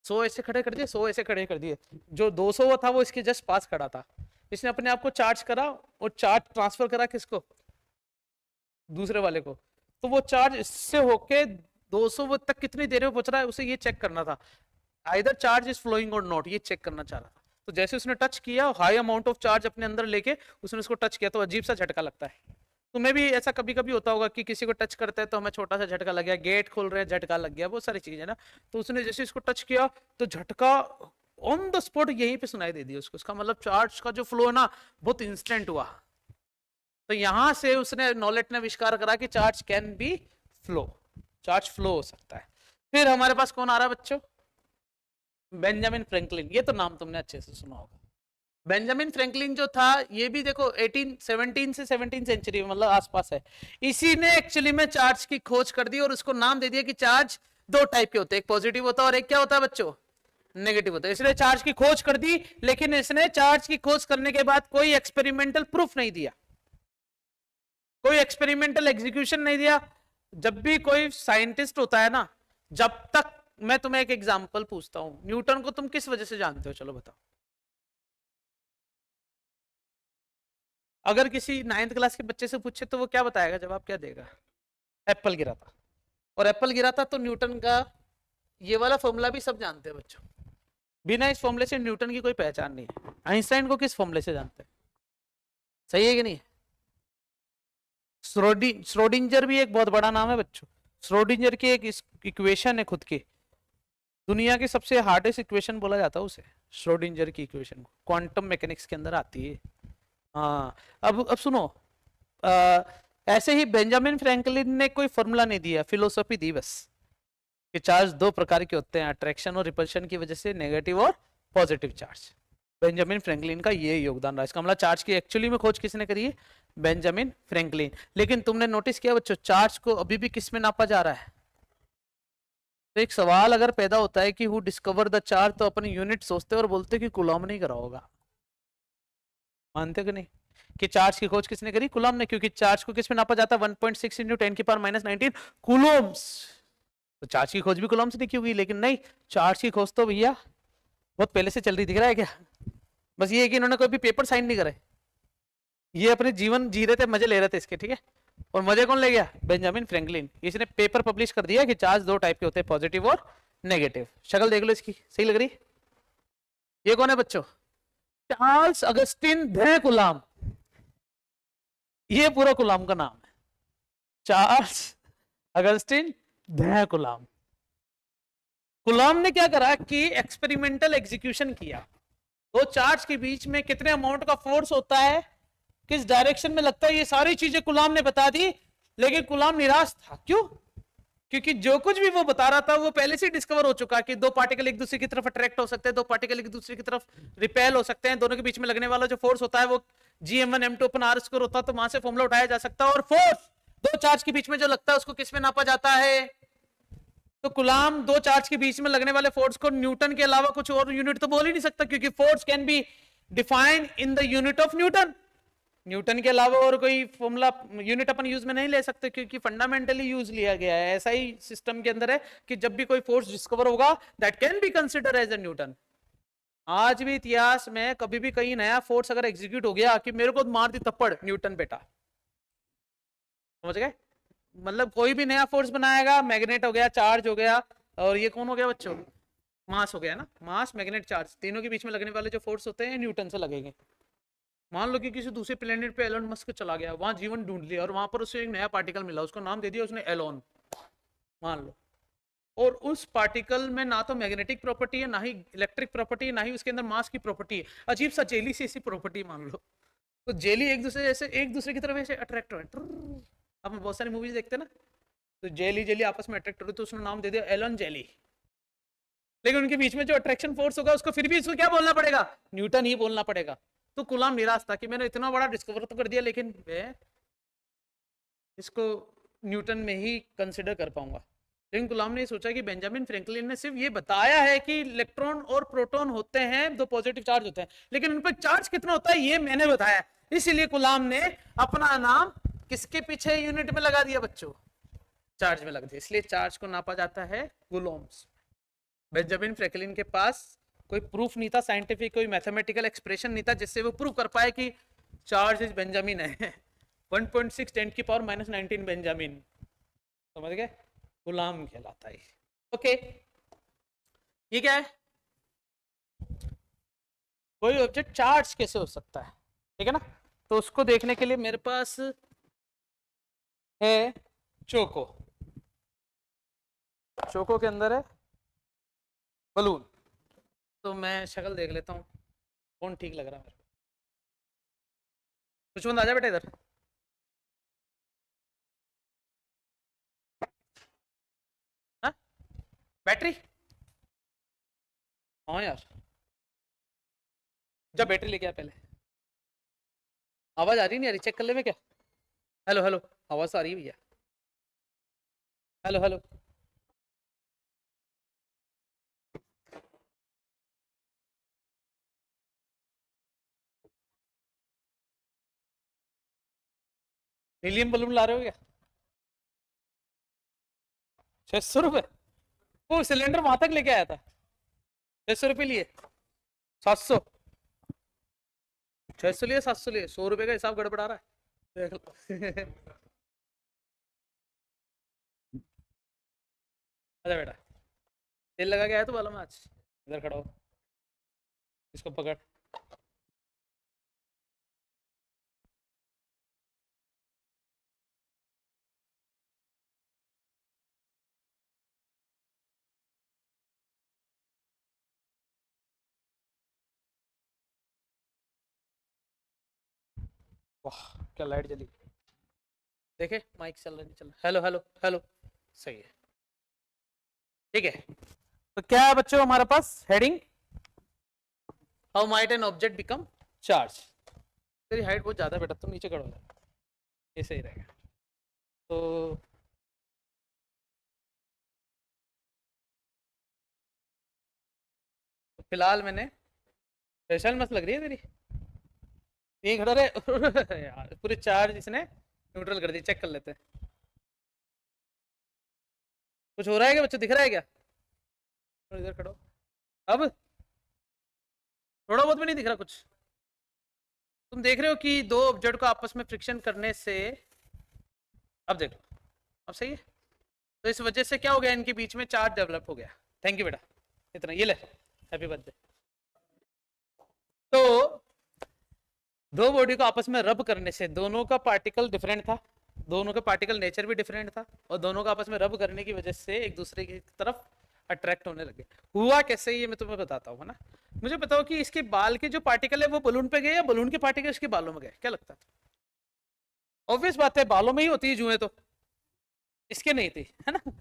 100 ऐसे खड़े कर दिए, 100 ऐसे खड़े कर दिए। जो 200 था वो इसके जस्ट पास खड़ा था। इसने अपने आप को चार्ज करा और चार्ज ट्रांसफर करा किसको? दूसरे वाले को। तो वो चार्ज इससे होके 200 तक कितनी देर में पहुंच रहा है उसे ये चेक करना था। आइदर चार्ज इज फ्लोइंग और नॉट, ये चेक करना चाह रहा था। तो जैसे उसने टच किया, हाई अमाउंट ऑफ चार्ज अपने अंदर लेके उसने उसको टच किया, तो अजीब सा झटका लगता है। तुम्हें भी ऐसा कभी कभी होता होगा कि किसी को टच करते हैं तो हमें छोटा सा झटका लग गया, गेट खोल रहे हैं झटका लग गया, बहुत सारी चीज है ना। तो उसने जैसे इसको टच किया तो झटका ऑन द स्पॉट यहीं पे सुनाई दे दिया उसको। उसका मतलब चार्ज का जो फ्लो है ना बहुत इंस्टेंट हुआ। तो यहां से उसने नॉलेट ने आविष्कार करा कि charge can be flow, charge flow हो सकता है। फिर हमारे पास कौन आ रहा है बच्चों? Benjamin Franklin. ये तो नाम तुमने अच्छे से सुना होगा। बेंजामिन फ्रैंकलिन जो था, ये भी देखो 17 से 17 सेंचुरी मतलब आसपास है। इसी ने एक्चुअली में चार्ज की खोज कर दी और उसको नाम दे दिया कि चार्ज 2 टाइप के होते हैं, एक पॉजिटिव होता है और एक क्या होता है बच्चों? नेगेटिव होता है। इसने चार्ज की खोज कर दी, लेकिन इसने चार्ज की खोज करने के बाद कोई एक्सपेरिमेंटल प्रूफ नहीं दिया, कोई एक्सपेरिमेंटल एग्जीक्यूशन नहीं दिया। जब भी कोई साइंटिस्ट होता है ना, जब तक, मैं तुम्हें एक एग्जांपल पूछता हूं, न्यूटन को तुम किस वजह से जानते हो? चलो बताओ। अगर किसी 9th क्लास के बच्चे से पूछे तो वो क्या बताएगा? जवाब क्या देगा? एप्पल गिरा था। और एप्पल गिरा था तो न्यूटन का ये वाला फॉर्मूला भी सब जानते हैं बच्चों। बिना इस फॉर्मूले से न्यूटन की कोई पहचान नहीं है। आइंस्टाइन को किस फॉर्मूले से जानते हैं? सही है कि नहीं? श्रोडिंजर भी एक बहुत बड़ा नाम है बच्चों। श्रोडिंजर की एक इक्वेशन है खुद की, दुनिया की सबसे हार्डेस्ट इक्वेशन बोला जाता है उसे, श्रोडिंजर की इक्वेशन को, क्वांटम मैकेनिक्स के अंदर आती है। हाँ, अब सुनो, ऐसे ही बेंजामिन फ्रैंकलिन ने कोई फॉर्मूला नहीं दिया, फिलोसॉफी दी बस कि चार्ज 2 प्रकार के होते हैं, अट्रैक्शन और रिपल्शन की वजह से, नेगेटिव और पॉजिटिव चार्ज। बेंजामिन फ्रैंकलिन का ये योगदान रहा। इसका मतलब चार्ज की एक्चुअली में खोज किसने करी है? Benjamin Franklin. लेकिन तुमने नोटिस किया बच्चों, चार्ज को अभी भी किस में नापा जा रहा है? तो एक सवाल अगर पैदा होता है कि हु डिस्कवर द चार्ज, तो अपनी यूनिट सोचते और बोलते कि कूलॉम नहीं करा होगा। मानते कि नहीं कि चार्ज की खोज किसने करी? कूलॉम ने। क्योंकि चार्ज को किस में नापा जाता है? 1.6 × 10⁻⁻19 कूलॉम्स। तो चार्ज की खोज भी कूलॉम से नहीं की होगी। लेकिन नहीं, चार्ज की खोज तो भैया बहुत पहले से चल रही, दिख रहा है क्या? बस ये है कि इन्होंने कोई भी पेपर साइन नहीं करे, ये अपने जीवन जी रहे थे, मजे ले रहे थे इसके, ठीक है। और मजे कौन ले गया? Benjamin Franklin. इसने पेपर पब्लिश कर दिया कि चार्ज 2 टाइप के होते हैं, पॉजिटिव और नेगेटिव। शक्ल देख लो इसकी, सही लग रही? ये कौन है बच्चों? चार्ल्स अगस्टिन दे कूलॉम। ये पूरा कूलॉम का नाम है, चार्ल्स अगस्टिन दे कूलॉम। कूलॉम ने क्या करा कि एक्सपेरिमेंटल एग्जीक्यूशन किया। दो चार्ज के बीच में कितने अमाउंट का फोर्स होता है, किस डायरेक्शन में लगता है, ये सारी चीजें कूलॉम ने बता दी। लेकिन कूलॉम निराश था। क्यों? क्योंकि जो कुछ भी वो बता रहा था वो पहले से डिस्कवर हो चुका कि 2 पार्टिकल एक दूसरे की तरफ अट्रैक्ट हो सकते हैं, 2 पार्टिकल एक दूसरे की तरफ रिपेल हो सकते हैं, दोनों के बीच में लगने वाला जो फोर्स होता है वो Gm1m2/r² होता है। तो वहां से फॉर्मूला उठाया जा सकता है। और फोर्स 2 चार्ज के बीच में जो लगता है उसको किस में नापा जाता है? तो कूलॉम 2 चार्ज के बीच में लगने वाले फोर्स को न्यूटन के अलावा कुछ और यूनिट तो बोल ही नहीं सकता, क्योंकि force can be define in the unit of Newton. Newton के अलावा और कोई फॉर्मूला यूनिट अपन यूज में नहीं ले सकते, क्योंकि फंडामेंटली यूज लिया गया है। ऐसा ही सिस्टम के अंदर है कि जब भी कोई फोर्स डिस्कवर होगा that can be consider as a newton. आज भी इतिहास में कभी भी कहीं नया फोर्स अगर एग्जीक्यूट हो गया कि मेरे को मार दी थप्पड़, न्यूटन बेटा, समझ गए? मतलब कोई भी नया फोर्स बनाएगा, मैग्नेट हो गया, चार्ज हो गया, और ये कौन हो गया बच्चों? मास हो गया ना। मास, मैग्नेट, चार्ज, तीनों के बीच में लगने वाले जो फोर्स होते हैं न्यूटन से लगेंगे। मान लो कि किसी दूसरे प्लेनेट पे एलोन मस्क चला गया, वहां जीवन ढूंढ लिया और वहां पर उसे एक नया पार्टिकल मिला, उसको नाम दे दिया उसने एलोन, मान लो, और उस पार्टिकल में ना तो मैग्नेटिक प्रॉपर्टी है, ना ही इलेक्ट्रिक प्रॉपर्टी है, ना ही उसके अंदर मास की प्रॉपर्टी है, अजीब सा जेली सी ऐसी प्रॉपर्टी मान लो। तो जेली एक दूसरे जैसे एक दूसरे की तरफ ऐसे अट्रैक्ट हो रहे हैं। हम बहुत सारी मूवीज देखते हैं ना, तो जेली जेली आपस में अट्रैक्ट हो रही, तो उसने नाम दे दिया एलन जेली। लेकिन उनके बीच में जो अट्रैक्शन फोर्स होगा उसको फिर भी इसको क्या बोलना पड़ेगा? न्यूटन ही बोलना पड़ेगा। तो गुलाम निराश था कि मैंने इतना बड़ा डिस्कवर तो कर दिया, लेकिन मैं इसको न्यूटन में ही कंसिडर कर पाऊंगा। लेकिन गुलाम ने सोचा कि बेंजामिन फ्रैंकलिन ने सिर्फ ये बताया है कि इलेक्ट्रॉन और प्रोटॉन होते हैं, दो पॉजिटिव चार्ज होते हैं, लेकिन उन पर चार्ज कितना होता है ये मैंने बताया। इसीलिए गुलाम ने अपना नाम किसके पीछे यूनिट में लगा दिया बच्चों? चार्ज में लग दिया। इसलिए चार्ज को नापा जाता है कूलम्ब्स। बेंजामिन फ्रैंकलिन के पास कोई प्रूफ नहीं था साइंटिफिक, कोई मैथमेटिकल एक्सप्रेशन नहीं था जिससे वो प्रूव कर पाए कि चार्ज इज बेंजामिन है। 1.6 10 की पावर -19 बेंजामिन, समझ गए? गुलाम कहलाता है। ओके, ये क्या है? कोई ऑब्जेक्ट चार्ज कैसे हो सकता है, ठीक है ना? तो उसको देखने के लिए मेरे पास है चोको। चोको के अंदर है बलून। तो मैं शक्ल देख लेता हूँ कौन ठीक लग रहा है मेरे को। कुछ बंद आ जा बेटा इधर। हाँ, बैटरी, हाँ यार, जब बैटरी लेके आ पहले। आवाज आ रही नहीं आ रही? चेक कर ले मैं क्या। हेलो हेलो, आवाज आ रही है भैया? हेलो हेलो, हीलियम बलून ला रहे हो क्या? 600 रुपये? वो सिलेंडर वहां तक लेके आया था, 600 रुपये लिए? 700? 600 लिए, 700 लिए, 100 रुपये का हिसाब गड़बड़ा रहा है, देख लो। अच्छा बेटा, तेल लगा के आया तो वाला में आज? इधर खड़ा हो, इसको पकड़। वाह, क्या लाइट जली! देखे माइक चल रहा नहीं चल रहा? हेलो हेलो हेलो, सही है, ठीक है। तो क्या है बच्चों हमारे पास heading? How might an object become charge. तेरी हाइट बहुत ज्यादा बेटा, तुम नीचे खड़ो, ये सही रहेगा। तो फिलहाल मैंने, स्पेशल मत लग रही है तेरी, ये खड़ा रहे। यार पूरे चार्ज इसने न्यूट्रल कर दी। चेक कर लेते हैं कुछ हो रहा है क्या बच्चों, दिख रहा है क्या? इधर खड़ो, अब थोड़ा बहुत भी नहीं दिख रहा कुछ? तुम देख रहे हो कि दो ऑब्जेक्ट को आपस में फ्रिक्शन करने से, अब देख लो, अब सही है। तो इस वजह से क्या हो गया, इनके बीच में चार्ज डेवलप हो गया। थैंक यू बेटा, इतना ये ले, हैप्पी बर्थडे। तो दो बॉडी को आपस में रब करने से दोनों का पार्टिकल डिफरेंट था, दोनों का पार्टिकल नेचर भी डिफरेंट था, और दोनों का आपस में रब करने की वजह से एक दूसरे की तरफ अट्रैक्ट होने लगे। हुआ कैसे ये मैं तुम्हें बताता हूँ, है ना? मुझे बताओ कि इसके बाल के जो पार्टिकल है वो बलून पे गए या बलून के पार्टिकल इसके बालों में गए? क्या लगता है? ऑब्वियस बात है, बालों में ही होती है जुएं तो, इसके नहीं थी, है ना?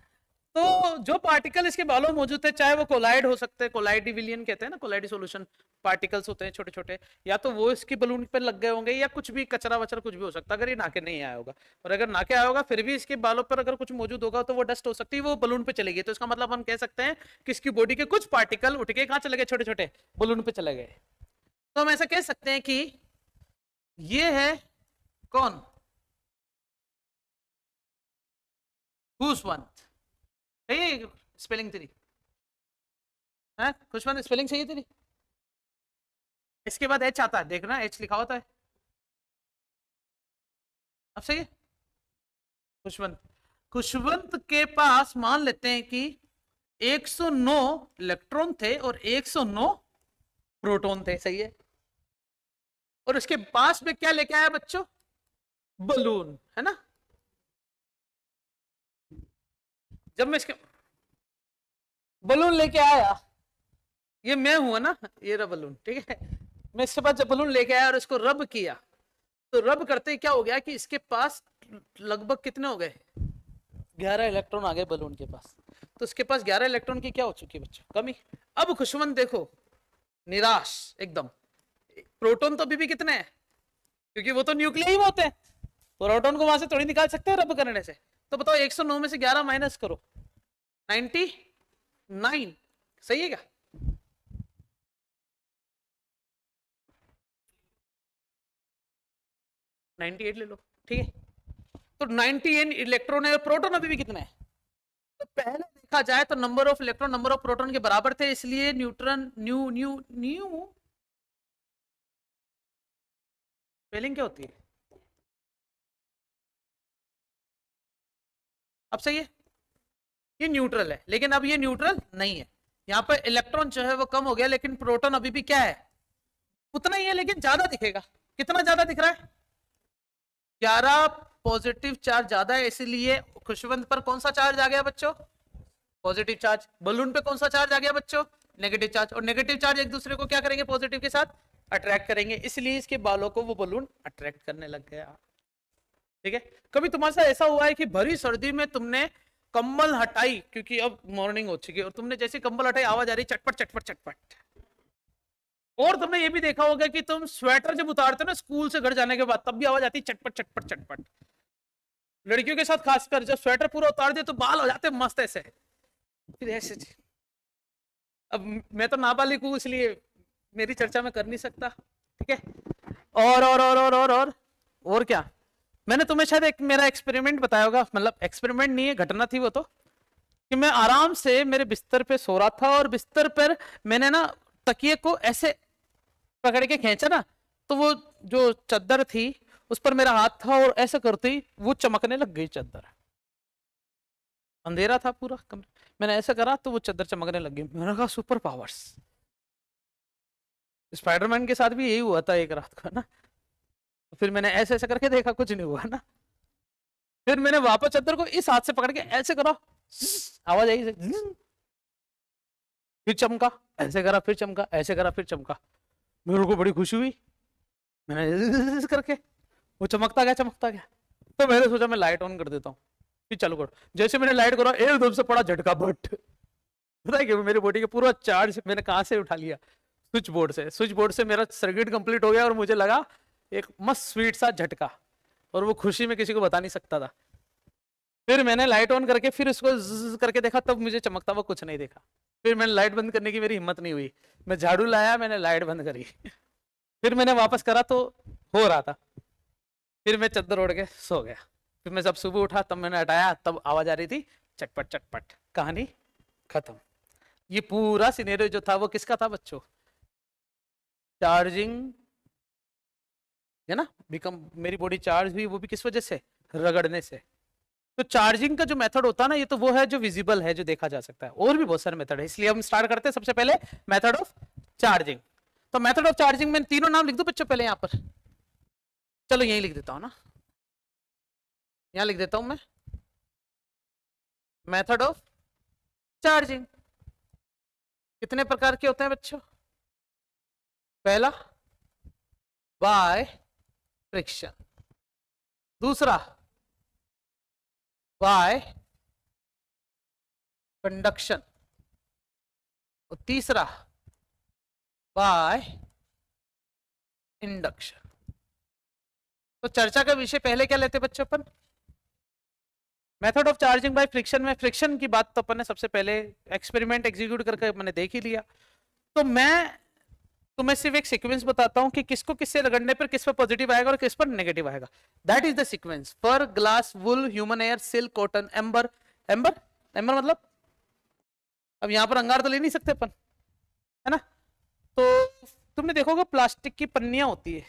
तो जो पार्टिकल इसके बालों में मौजूद थे, चाहे वो कोलाइड हो सकते हैं, कोलाइड विलियन कहते हैं ना, कोलाइड सॉल्यूशन पार्टिकल्स होते हैं छोटे छोटे, या तो वो इसकी बलून पर लग गए होंगे, या कुछ भी कचरा वचरा कुछ भी हो सकता है, अगर ये नाके नहीं आया होगा। और अगर नाके आया होगा फिर भी इसके बालों पर अगर कुछ मौजूद होगा तो वो डस्ट हो सकती है, वो बलून पे चलेगी। तो इसका मतलब हम कह सकते हैं कि इसकी बॉडी के कुछ पार्टिकल उठ के कहाँ चले गए? छोटे छोटे बलून पे चले गए। तो हम ऐसा कह सकते हैं कि ये है कौन, खुशवंत। सही स्पेलिंग तेरी है, खुशवंत स्पेलिंग सही है तेरी। इसके बाद एच आता है, देखना एच लिखा होता है। अब सही है। खुशवंत, खुशवंत के पास मान लेते हैं कि 109 इलेक्ट्रॉन थे और 109 प्रोटॉन थे। सही है। और उसके पास में क्या लेके आया बच्चों, बलून, है ना। जब मैं इसके बलून लेके आया, ये मैं हूं ना, ये रहा बलून, ठीक है। मैं इसके पास जब बलून लेके आया और इसको रब किया, तो रब करते ही क्या हो गया कि इसके पास लगभग कितने हो गए, 11 इलेक्ट्रॉन आ गए बलून के पास। तो इसके पास 11 इलेक्ट्रॉन की क्या हो चुकी है बच्चों, कमी। अब खुशवंत देखो निराश एकदम, प्रोटॉन तो अभी भी कितने हैं, क्योंकि वो तो न्यूक्लियस होते हैं, प्रोटॉन को वहां से थोड़ी निकाल सकते हैं रब करने से। तो बताओ 109 में से 11 माइनस करो, 99। सही है क्या। नाइनटी एट ले लो, ठीक है। तो 98 इलेक्ट्रॉन है और प्रोटॉन अभी भी कितना है। तो पहले देखा जाए तो number of electron number of proton के बराबर थे, इसलिए neutron new new new spelling क्या होती है। अब सही है, ये न्यूट्रल है, लेकिन अब ये न्यूट्रल नहीं है। यहाँ पर इलेक्ट्रॉन जो है वो कम हो गया, लेकिन प्रोटॉन अभी भी क्या है, उतना ही है, लेकिन ज्यादा दिखेगा। कितना ज्यादा दिख रहा है, 11 पॉजिटिव चार्ज ज्यादा है, इसीलिए खुशवंत पर कौन सा चार्ज आ गया बच्चों, पॉजिटिव चार्ज। बलून पे कौन सा चार्ज आ गया बच्चों, नेगेटिव चार्ज। और नेगेटिव चार्ज एक दूसरे को क्या करेंगे, पॉजिटिव के साथ अट्रैक्ट करेंगे, इसलिए इसके बालों को वो बलून अट्रैक्ट करने लग गया। ठीक है। कभी तुम्हारे साथ ऐसा हुआ है कि भरी सर्दी में तुमने कंबल हटाई, क्योंकि अब मॉर्निंग हो चुकी है, और तुमने जैसे कंबल हटाई आवाज आ रही चटपट चटपट चटपट। और तुमने ये भी देखा होगा कि तुम स्वेटर जब उतारते हो ना स्कूल से घर जाने के बाद, तब भी आवाज आती है चटपट चटपट चटपट। लड़कियों के साथ खासकर जब स्वेटर पूरा उतार दे तो बाल हो जाते मस्त ऐसे, फिर ऐसे। अब मैं तो नाबालिग हूं, इसलिए मेरी चर्चा में कर नहीं सकता, ठीक है। और क्या, मैंने तुम्हें शायद एक मेरा एक्सपेरिमेंट बताया होगा, मतलब एक्सपेरिमेंट नहीं है, घटना थी वो तो, कि मैं आराम से मेरे बिस्तर पे सो रहा था, और बिस्तर पर मैंने ना तकिए को ऐसे पकड़ के खींचा ना, तो वो जो चादर थी उस पर मेरा हाथ था, और ऐसा करते ही वो चमकने लग गई चादर। अंधेरा था पूरा कमरा, मैंने ऐसा करा तो वो चादर चमकने लग गई। मैंने कहा सुपर पावर्स। स्पाइडरमैन के साथ भी यही हुआ था एक रात को, है ना। फिर मैंने ऐसे ऐसे करके देखा, कुछ नहीं हुआ ना। फिर मैंने वापस चादर को इस हाथ से पकड़ के ऐसे करा, आवाज आई, फिर चमका, ऐसे करा फिर चमका, ऐसे करा फिर चमका। मेरे को बड़ी खुशी हुई, मैंने करके वो चमकता गया चमकता गया। तो मैंने सोचा मैं लाइट ऑन कर देता हूँ, फिर चालू करो। जैसे मैंने लाइट करा एकदम से पड़ा झटका, बट पता है कि मेरी बॉडी का पूरा चार्ज मैंने कहां से उठा लिया, स्विच बोर्ड से। स्विच बोर्ड से मेरा सर्किट कंप्लीट हो गया, और मुझे लगा एक मस्त स्वीट सा झटका, और वो खुशी में किसी को बता नहीं सकता था। फिर मैंने लाइट ऑन करके फिर उसको करके देखा, तब मुझे चमकता हुआ कुछ नहीं देखा। फिर मैंने लाइट बंद करने की मेरी हिम्मत नहीं हुई, मैं झाड़ू लाया, मैंने लाइट बंद करी। फिर मैंने वापस करा तो हो रहा था। फिर मैं चद्दर ओढ़ के सो गया। फिर मैं जब सुबह उठा तब मैंने हटाया, तब आवाज आ रही थी चटपट चटपट। कहानी खत्म। ये पूरा सिनेरियो जो था वो किसका था बच्चों, चार्जिंग, है ना। बिकम मेरी बॉडी चार्ज हुई, वो भी किस वजह से, रगड़ने से। तो चार्जिंग का जो मेथड होता है ना, ये तो वो है जो विजिबल है, जो देखा जा सकता है। और भी बहुत सारे मेथड है, इसलिए हम स्टार्ट करते हैं सबसे पहले मेथड ऑफ चार्जिंग। तो मेथड ऑफ चार्जिंग में तीनों नाम लिख दो बच्चों पहले यहाँ पर। चलो यही लिख देता हूँ ना, यहाँ लिख देता हूँ मैं, मेथड ऑफ चार्जिंग। कितने प्रकार के होते हैं बच्चों, पहला बाय फ्रिक्शन, दूसरा बाय कंडक्शन, और तीसरा बाय इंडक्शन। तो चर्चा का विषय पहले क्या लेते बच्चों अपन, method of charging by friction. में फ्रिक्शन की बात तो अपन ने सबसे पहले एक्सपेरिमेंट एग्जीक्यूट करके मैंने देख ही लिया। तो मैं तो मैं सिर्फ एक सीक्वेंस बताता हूं कि किसको किससे रगड़ने पर किस पर पॉजिटिव आएगा और किस पर नेगेटिव आएगा। That is the sequence. Fur, glass, wool, human hair, silk, cotton, amber. Amber amber मतलब अब यहां पर अंगार तो ले नहीं सकते अपन, है ना। तो तुमने देखोगे प्लास्टिक की पन्नियां होती है,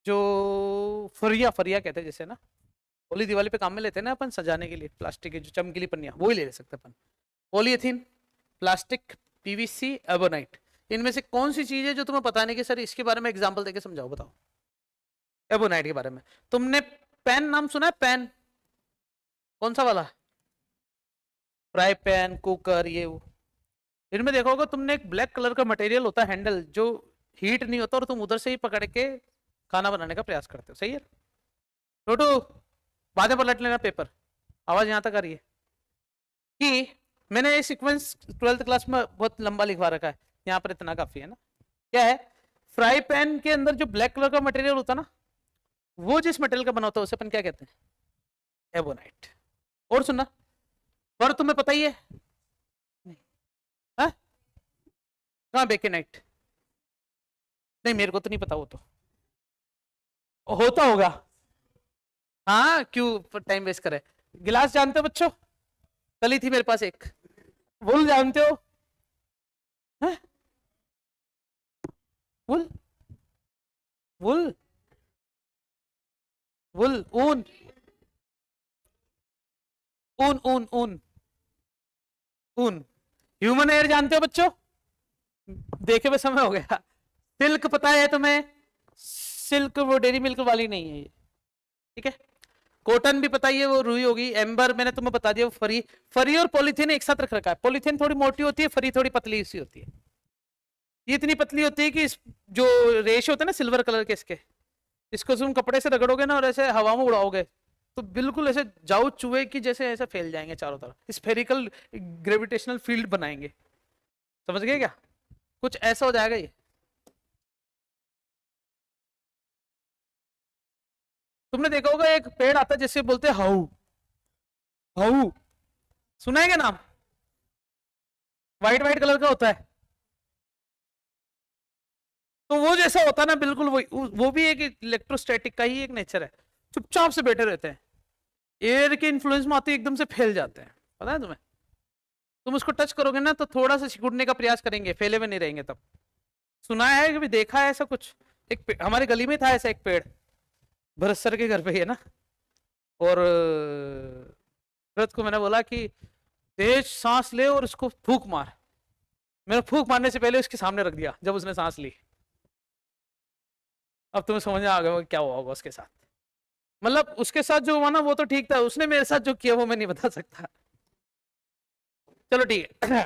जो फरिया फरिया कहते हैं जैसे ना, होली दिवाली पे काम में लेते हैं ना अपन सजाने के लिए, प्लास्टिक की जो चमकीली पन्नियां, वो ही ले सकते अपन। पॉलीएथीन, प्लास्टिक, पीवीसी, एबोनाइट, इनमें से कौन सी चीज है जो तुम्हें पता नहीं कि सर इसके बारे में एग्जांपल देके समझाओ, बताओ। एबोनाइट के बारे में तुमने पेन नाम सुना है? पेन कौन सा वाला? फ्राई पैन, कुकर, ये वो। इनमें देखोगे तुमने एक ब्लैक कलर का मटेरियल होता है हैंडल, जो हीट नहीं होता और तुम उधर से ही पकड़ के खाना बनाने का प्रयास करते हो, सही है। छोटू बाद में पलट लेना पेपर, आवाज यहां तक आ रही है कि मैंने ये सीक्वेंस 12th क्लास में बहुत लंबा लिखवा रखा है, यहाँ पर इतना काफी है ना। क्या है? फ्राई पैन के अंदर जो ब्लैक कलर का मटेरियल होता है ना, वो जिस मटेरियल का बना होता है उसे अपन क्या कहते हैं? एबोनाइट। और सुनना, पर तुम्हें पता ही है हाँ? कहाँ बेकेनाइट? नहीं मेरे को तो नहीं पता, वो तो होता होगा। हाँ क्यों टाइम वेस्ट करे। गिलास जानते हो बच्चों? कल ही थी मेरे पास एक। वुल जानते हो? हाँ? वुल वुल वुल ऊन ऊन ऊन ऊन ऊन। ह्यूमन एयर जानते हो बच्चों? देखे हुए समय हो गया। सिल्क पता है तुम्हें? सिल्क वो डेरी मिल्क वाली नहीं है ये, ठीक है। कॉटन भी पता ही है, वो रुई होगी। एम्बर मैंने तुम्हें बता दिया, वो फरी। फरी और पॉलीथीन एक साथ रख रखा है। पॉलीथीन थोड़ी मोटी होती है, फरी थोड़ी पतली सी होती है। ये इतनी पतली होती है कि इस जो रेश होते हैं ना सिल्वर कलर के इसके, इसको तुम कपड़े से रगड़ोगे ना और ऐसे हवा में उड़ाओगे तो बिल्कुल ऐसे जाऊ चूहे की जैसे ऐसे फैल जाएंगे चारों तरफ, स्फेरिकल ग्रेविटेशनल फील्ड बनाएंगे। समझ गए क्या? कुछ ऐसा हो जाएगा ये। तुमने देखा होगा एक पेड़ आता है जिससे बोलते हैं हाउ। हाउ सुना है क्या नाम? व्हाइट व्हाइट कलर का होता है। तो वो जैसा होता है ना बिल्कुल वही, वो भी एक इलेक्ट्रोस्टैटिक का ही एक नेचर है। चुपचाप से बैठे रहते हैं, एयर के इन्फ्लुएंस में आते एकदम से फैल जाते हैं। पता है तुम्हें? तुम उसको टच करोगे ना तो थोड़ा सा सिकुड़ने का प्रयास करेंगे, फैले हुए नहीं रहेंगे तब। सुना है कि भी देखा है ऐसा कुछ? एक हमारे गली में था ऐसा एक पेड़, भरत सर के घर पे ही है ना। और भरत को मैंने बोला कि तेज सांस ले और उसको फूंक मार। मैंने फूंक मारने से पहले उसके सामने रख दिया जब उसने सांस ली। अब तुम्हें समझ में आ गया क्या हुआ होगा उसके साथ। मतलब उसके साथ जो हुआ ना वो तो ठीक था, उसने मेरे साथ जो किया वो मैं नहीं बता सकता। चलो ठीक है।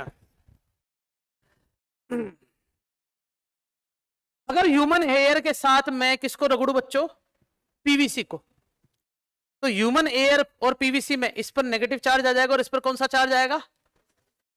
अगर ह्यूमन हेयर के साथ मैं किसको रगड़ू बच्चों? पीवीसी को। तो ह्यूमन एयर और पीवीसी में इस पर नेगेटिव चार्ज आ जाएगा और इस पर कौन सा चार्ज आएगा?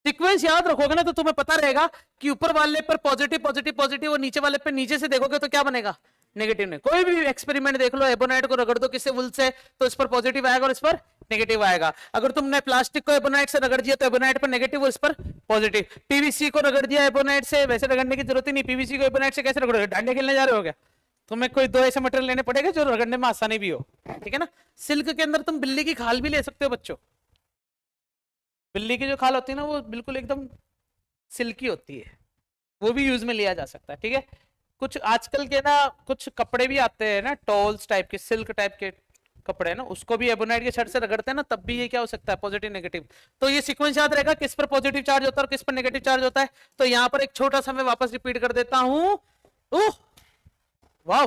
सीक्वेंस याद रखोगे ना तो तुम्हें पता रहेगा कि ऊपर वाले पर पॉजिटिव पॉजिटिव पॉजिटिव और नीचे वाले पर नीचे से देखोगे तो क्या बनेगा? नेगेटिव ने। कोई भी एक्सपेरिमेंट देख लो, एबोनाइट को रगड़ दो किससे? वुल से, तो इस पर पॉजिटिव आएगा और इस पर नेगेटिव आएगा। अगर तुमने प्लास्टिक को एबोनाइट से रगड़ दिया तो एबोनाइट पर नेगेटिव और इस पर पॉजिटिव। पीवीसी को रगड़ दिया एबोनाइट से, वैसे रगड़ने की जरूरत ही नहीं। पीवीसी को एबोनाइट से कैसे रगड़ोगे? डांडे खेलने जा रहे हो क्या? तुम्हें कोई दो ऐसे मटेरियल लेने पड़ेगा जो रगड़ने में आसानी भी हो, ठीक है ना। सिल्क के अंदर तुम बिल्ली की खाल भी ले सकते हो बच्चों। बिल्ली की जो खाल होती है ना वो बिल्कुल एकदम सिल्की होती है, वो भी यूज में लिया जा सकता है, ठीक है। कुछ आजकल के ना कुछ कपड़े भी आते हैं ना, टॉल्स टाइप के, सिल्क टाइप के कपड़े है ना, उसको भी एबोनाइट के शर्ट से रगड़ते हैं ना, तब भी ये क्या हो सकता है? Positive negative. तो ये सीक्वेंस याद रहेगा किस पर पॉजिटिव चार्ज होता है और किस पर नेगेटिव चार्ज होता है। तो यहाँ पर एक छोटा सा मैं वापस रिपीट कर देता हूं। ओह वाह,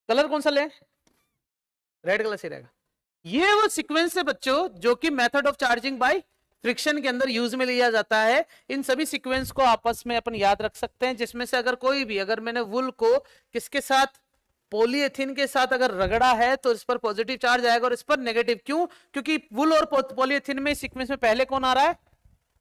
कलर कौन सा ले? रेड कलर से रहेगा। ये वो सीक्वेंस है बच्चों जो कि method of charging by friction के अंदर यूज में लिया जाता है। इन सभी सीक्वेंस को आपस में अपन याद रख सकते हैं, जिसमें से अगर कोई भी, अगर मैंने वुल को किसके साथ, पॉलीएथिन के साथ अगर रगड़ा है तो इस पर पॉजिटिव चार्ज आएगा और इस पर नेगेटिव। क्यों? क्योंकि वुल और पॉलीएथिन में सीक्वेंस में पहले कौन आ रहा है?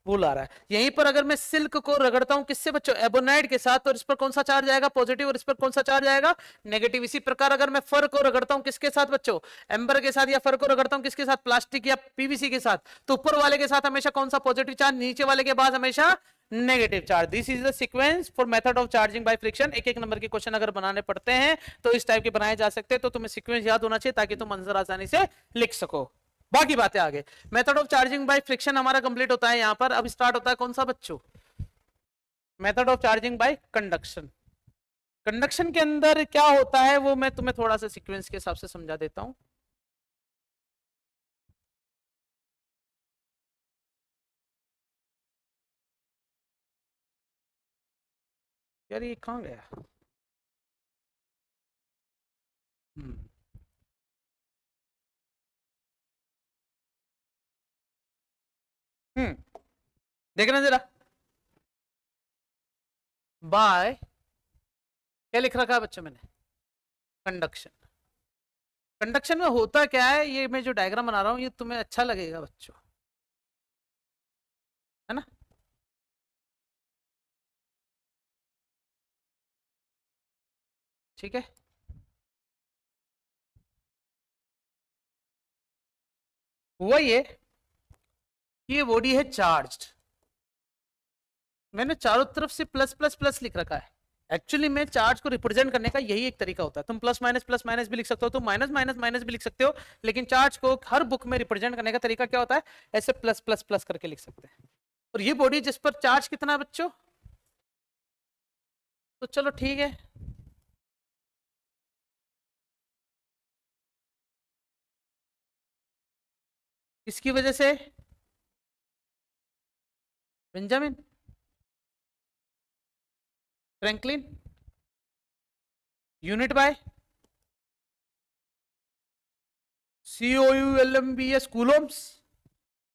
वूल आ रहा है। यहीं पर अगर मैं सिल्क को रगड़ता हूं किससे बच्चों, एबोनाइड के साथ, और इस पर कौन सा चार्ज आएगा, पॉजिटिव, और इस पर कौन सा चार्ज आएगा, नेगेटिव। इसी प्रकार अगर मैं फर को रगड़ता हूं किसके साथ बच्चों, एम्बर के साथ, या फर को रगड़ता हूं किसके साथ, प्लास्टिक या पीवीसी के साथ, तो ऊपर वाले के साथ हमेशा कौन सा पॉजिटिव चार्ज, नीचे वाले के बाद हमेशा negative charge. This is the sequence for method of charging by friction. एक एक नंबर के क्वेश्चन अगर बनाने पड़ते हैं तो इस टाइप के बनाए जा सकते हैं, तो तुम्हें सीक्वेंस याद होना चाहिए ताकि तुम आंसर आसानी से लिख सको। बाकी बातें आगे। Method of charging by friction हमारा कंप्लीट होता है यहां पर। अब स्टार्ट होता है कौन सा बच्चों, method of charging bye conduction. Conduction के अंदर क्या होता है वो मैं तुम्हें थोड़ा सा सीक्वेंस के हिसाब से समझा देता हूं। यार ये कहां गया, हम्म देखना जरा, बाय क्या लिख रखा है बच्चों मैंने, कंडक्शन। कंडक्शन में होता क्या है, ये मैं जो डायग्राम बना रहा हूं ये तुम्हें अच्छा लगेगा बच्चों, है ना। ठीक है, हुआ ये कि ये बॉडी है चार्ज्ड, मैंने चारों तरफ से प्लस प्लस प्लस लिख रखा है। एक्चुअली में चार्ज को रिप्रेजेंट करने का यही एक तरीका होता है, तुम प्लस माइनस भी लिख सकते हो, तुम माइनस माइनस माइनस भी लिख सकते हो, लेकिन चार्ज को हर बुक में रिप्रेजेंट करने का तरीका क्या होता है, ऐसे प्लस प्लस प्लस करके लिख सकते हैं। और ये बॉडी जिस पर चार्ज कितना है बच्चों, तो चलो ठीक है, इसकी वजह से Benjamin Franklin, unit by COULMBS coulombs,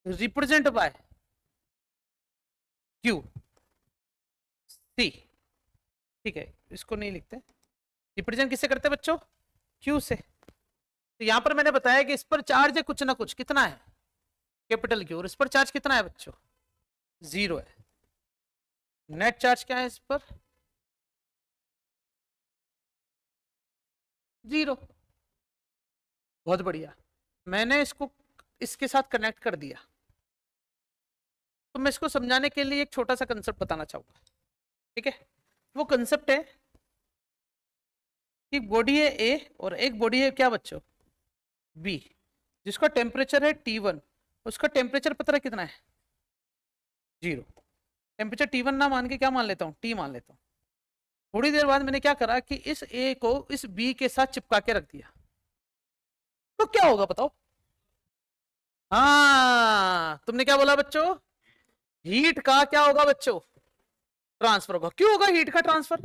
represent by Q C। ठीक है, इसको नहीं लिखते, रिप्रेजेंट किससे करते हैं बच्चों, Q से। तो यहां पर मैंने बताया कि इस पर चार्ज है कुछ ना कुछ, कितना है, कैपिटल Q, और इस पर चार्ज कितना है बच्चों, 0 है। नेट चार्ज क्या है इस पर, 0। बहुत बढ़िया, मैंने इसको इसके साथ कनेक्ट कर दिया। तो मैं इसको समझाने के लिए एक छोटा सा कंसेप्ट बताना चाहूंगा, ठीक है। वो कंसेप्ट है कि बॉडी है ए और एक बॉडी है क्या बच्चों, बी, जिसका टेम्परेचर है T1, उसका टेम्परेचर पता है कितना है, 0। टेम्परेचर T1 ना मान के क्या मान लेता हूँ, T मान लेता हूँ। थोड़ी देर बाद मैंने क्या करा कि इस ए को इस बी के साथ चिपका के रख दिया, तो क्या होगा बताओ, हाँ तुमने क्या बोला बच्चों, हीट का क्या होगा बच्चों, ट्रांसफर होगा। क्यों होगा हीट का ट्रांसफर,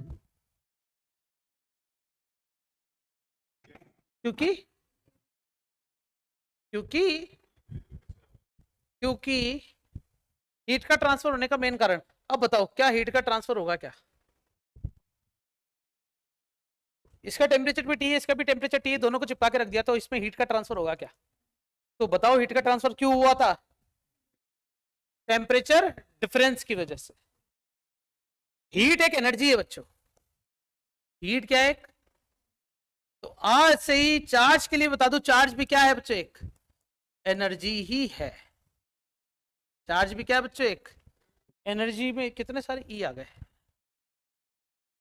क्योंकि क्योंकि क्योंकि हीट का ट्रांसफर होने का मेन कारण, अब बताओ क्या हीट का ट्रांसफर होगा क्या, इसका टेम्परेचर भी टी है, इसका भी टेम्परेचर टी है, दोनों को चिपका के रख दिया, तो इसमें हीट का ट्रांसफर होगा क्या, तो बताओ हीट का ट्रांसफर क्यों हुआ था, टेम्परेचर डिफरेंस की वजह से। हीट एक एनर्जी है बच्चों, हीट क्या है, तो आज से ही चार्ज के लिए बता दो, चार्ज भी क्या है बच्चों, एक एनर्जी ही है। चार्ज भी क्या है बच्चों, एक एनर्जी, में कितने सारे ई आ गए,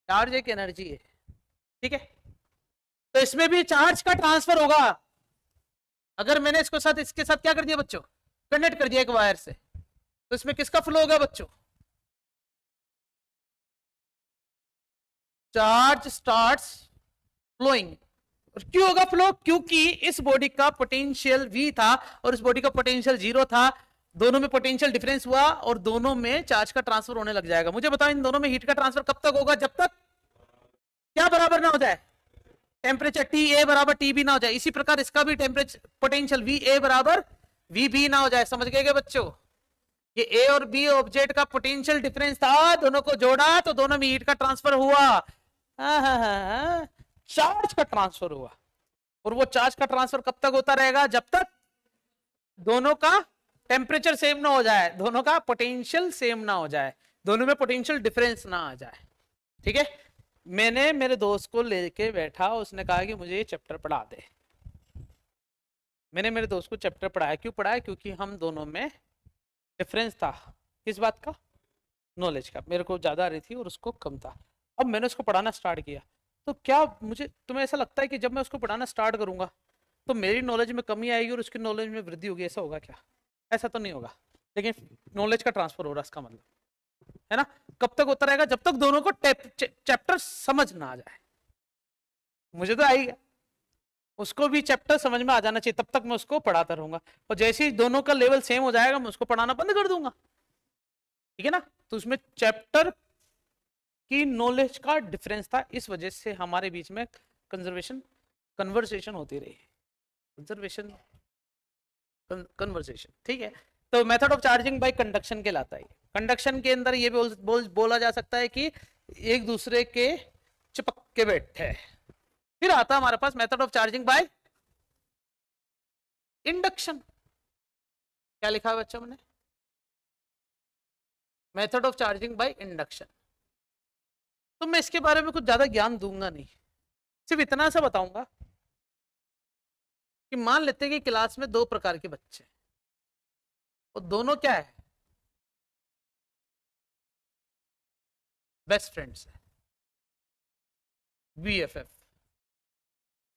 चार्ज एक एनर्जी है, ठीक है। तो इसमें भी चार्ज का ट्रांसफर होगा। अगर मैंने इसको साथ इसके साथ क्या कर दिया बच्चों, कनेक्ट कर दिया एक वायर से, तो इसमें किसका फ्लो होगा बच्चों, चार्ज स्टार्ट्स फ्लोइंग। और क्यों होगा फ्लो, क्योंकि इस बॉडी का पोटेंशियल V था और इस बॉडी का पोटेंशियल 0 था, दोनों में पोटेंशियल डिफरेंस हुआ और दोनों में चार्ज का ट्रांसफर होने लग जाएगा। मुझे बताओ इन दोनों में हीट का ट्रांसफर कब तक होगा, जब तक क्या बराबर ना हो जाए, टेम्परेचर TA बराबर TB ना हो जाए। इसी प्रकार इसका भी टेम्परेचर पोटेंशियल VA बराबर VB ना हो जाए। समझ गए क्या बच्चों, ये A और B ऑब्जेक्ट का पोटेंशियल डिफरेंस था, दोनों को जोड़ा तो दोनों में हीट का ट्रांसफर हुआ, चार्ज का ट्रांसफर हुआ। और वो चार्ज का ट्रांसफर कब तक होता रहेगा, जब तक दोनों का टेम्परेचर सेम ना हो जाए, दोनों का पोटेंशियल सेम ना हो जाए, दोनों में पोटेंशियल डिफरेंस ना आ जाए। ठीक है, मैंने मेरे दोस्त को लेके बैठा, उसने कहा कि मुझे ये चैप्टर पढ़ा दे। मैंने मेरे दोस्त को चैप्टर पढ़ाया। क्यों पढ़ाया? क्योंकि हम दोनों में डिफरेंस था। किस बात का? नॉलेज का। मेरे को ज़्यादा आ रही थी और उसको कम था। अब मैंने उसको पढ़ाना स्टार्ट किया, तो क्या मुझे तुम्हें ऐसा लगता है कि जब मैं उसको पढ़ाना स्टार्ट करूंगा तो मेरी नॉलेज में कमी आएगी और उसकी नॉलेज में वृद्धि होगी? ऐसा होगा क्या? ऐसा तो नहीं होगा, लेकिन नॉलेज का ट्रांसफर हो रहा है, इसका मतलब है ना। कब तक होता रहेगा? जब तक दोनों को चैप्टर समझ ना आ जाए। मुझे तो आई, उसको भी चैप्टर समझ में आ जाना चाहिए, तब तक मैं उसको पढ़ाता रहूंगा। और जैसे ही दोनों का लेवल सेम हो जाएगा, मैं उसको पढ़ाना बंद कर दूंगा। ठीक है ना। तो उसमें चैप्टर की नॉलेज का डिफरेंस था, इस वजह से हमारे बीच में कन्वर्सेशन होती रही। Conservation, conversation. ठीक है। तो method of charging bye conduction कहलाता है। कंडक्शन के अंदर ये बोला जा सकता है कि एक दूसरे के चिपक के बैठे है। फिर आता है हमारे पास method of charging by induction. क्या लिखा है बच्चों ने? Method of charging by induction. तो मैं इसके बारे में कुछ ज्यादा ज्ञान दूंगा नहीं, सिर्फ इतना सा बताऊंगा कि मान लेते हैं कि क्लास में दो प्रकार के बच्चे, और दोनों क्या है? बेस्ट फ्रेंड्स है, BFF,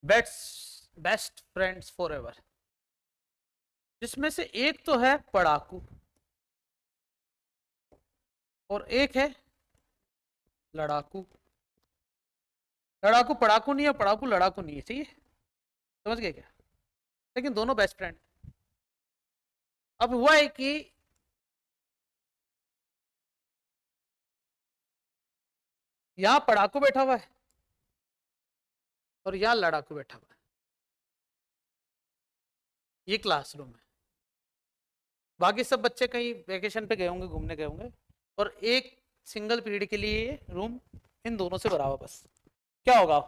best friends for ever. जिसमें से एक तो है पढ़ाकू और एक है लड़ाकू। लड़ाकू पढ़ाकू नहीं है, पढ़ाकू लड़ाकू नहीं है। चाहिए, समझ गए क्या? लेकिन दोनों बेस्ट फ्रेंड। अब हुआ है कि यहां पढ़ाकू बैठा हुआ है और यहां लड़ाकू बैठा हुआ है। ये क्लासरूम है, बाकी सब बच्चे कहीं वेकेशन पे गए होंगे, घूमने गए होंगे, और एक सिंगल पीरियड के लिए रूम इन दोनों से भरा हुआ। बस क्या होगा?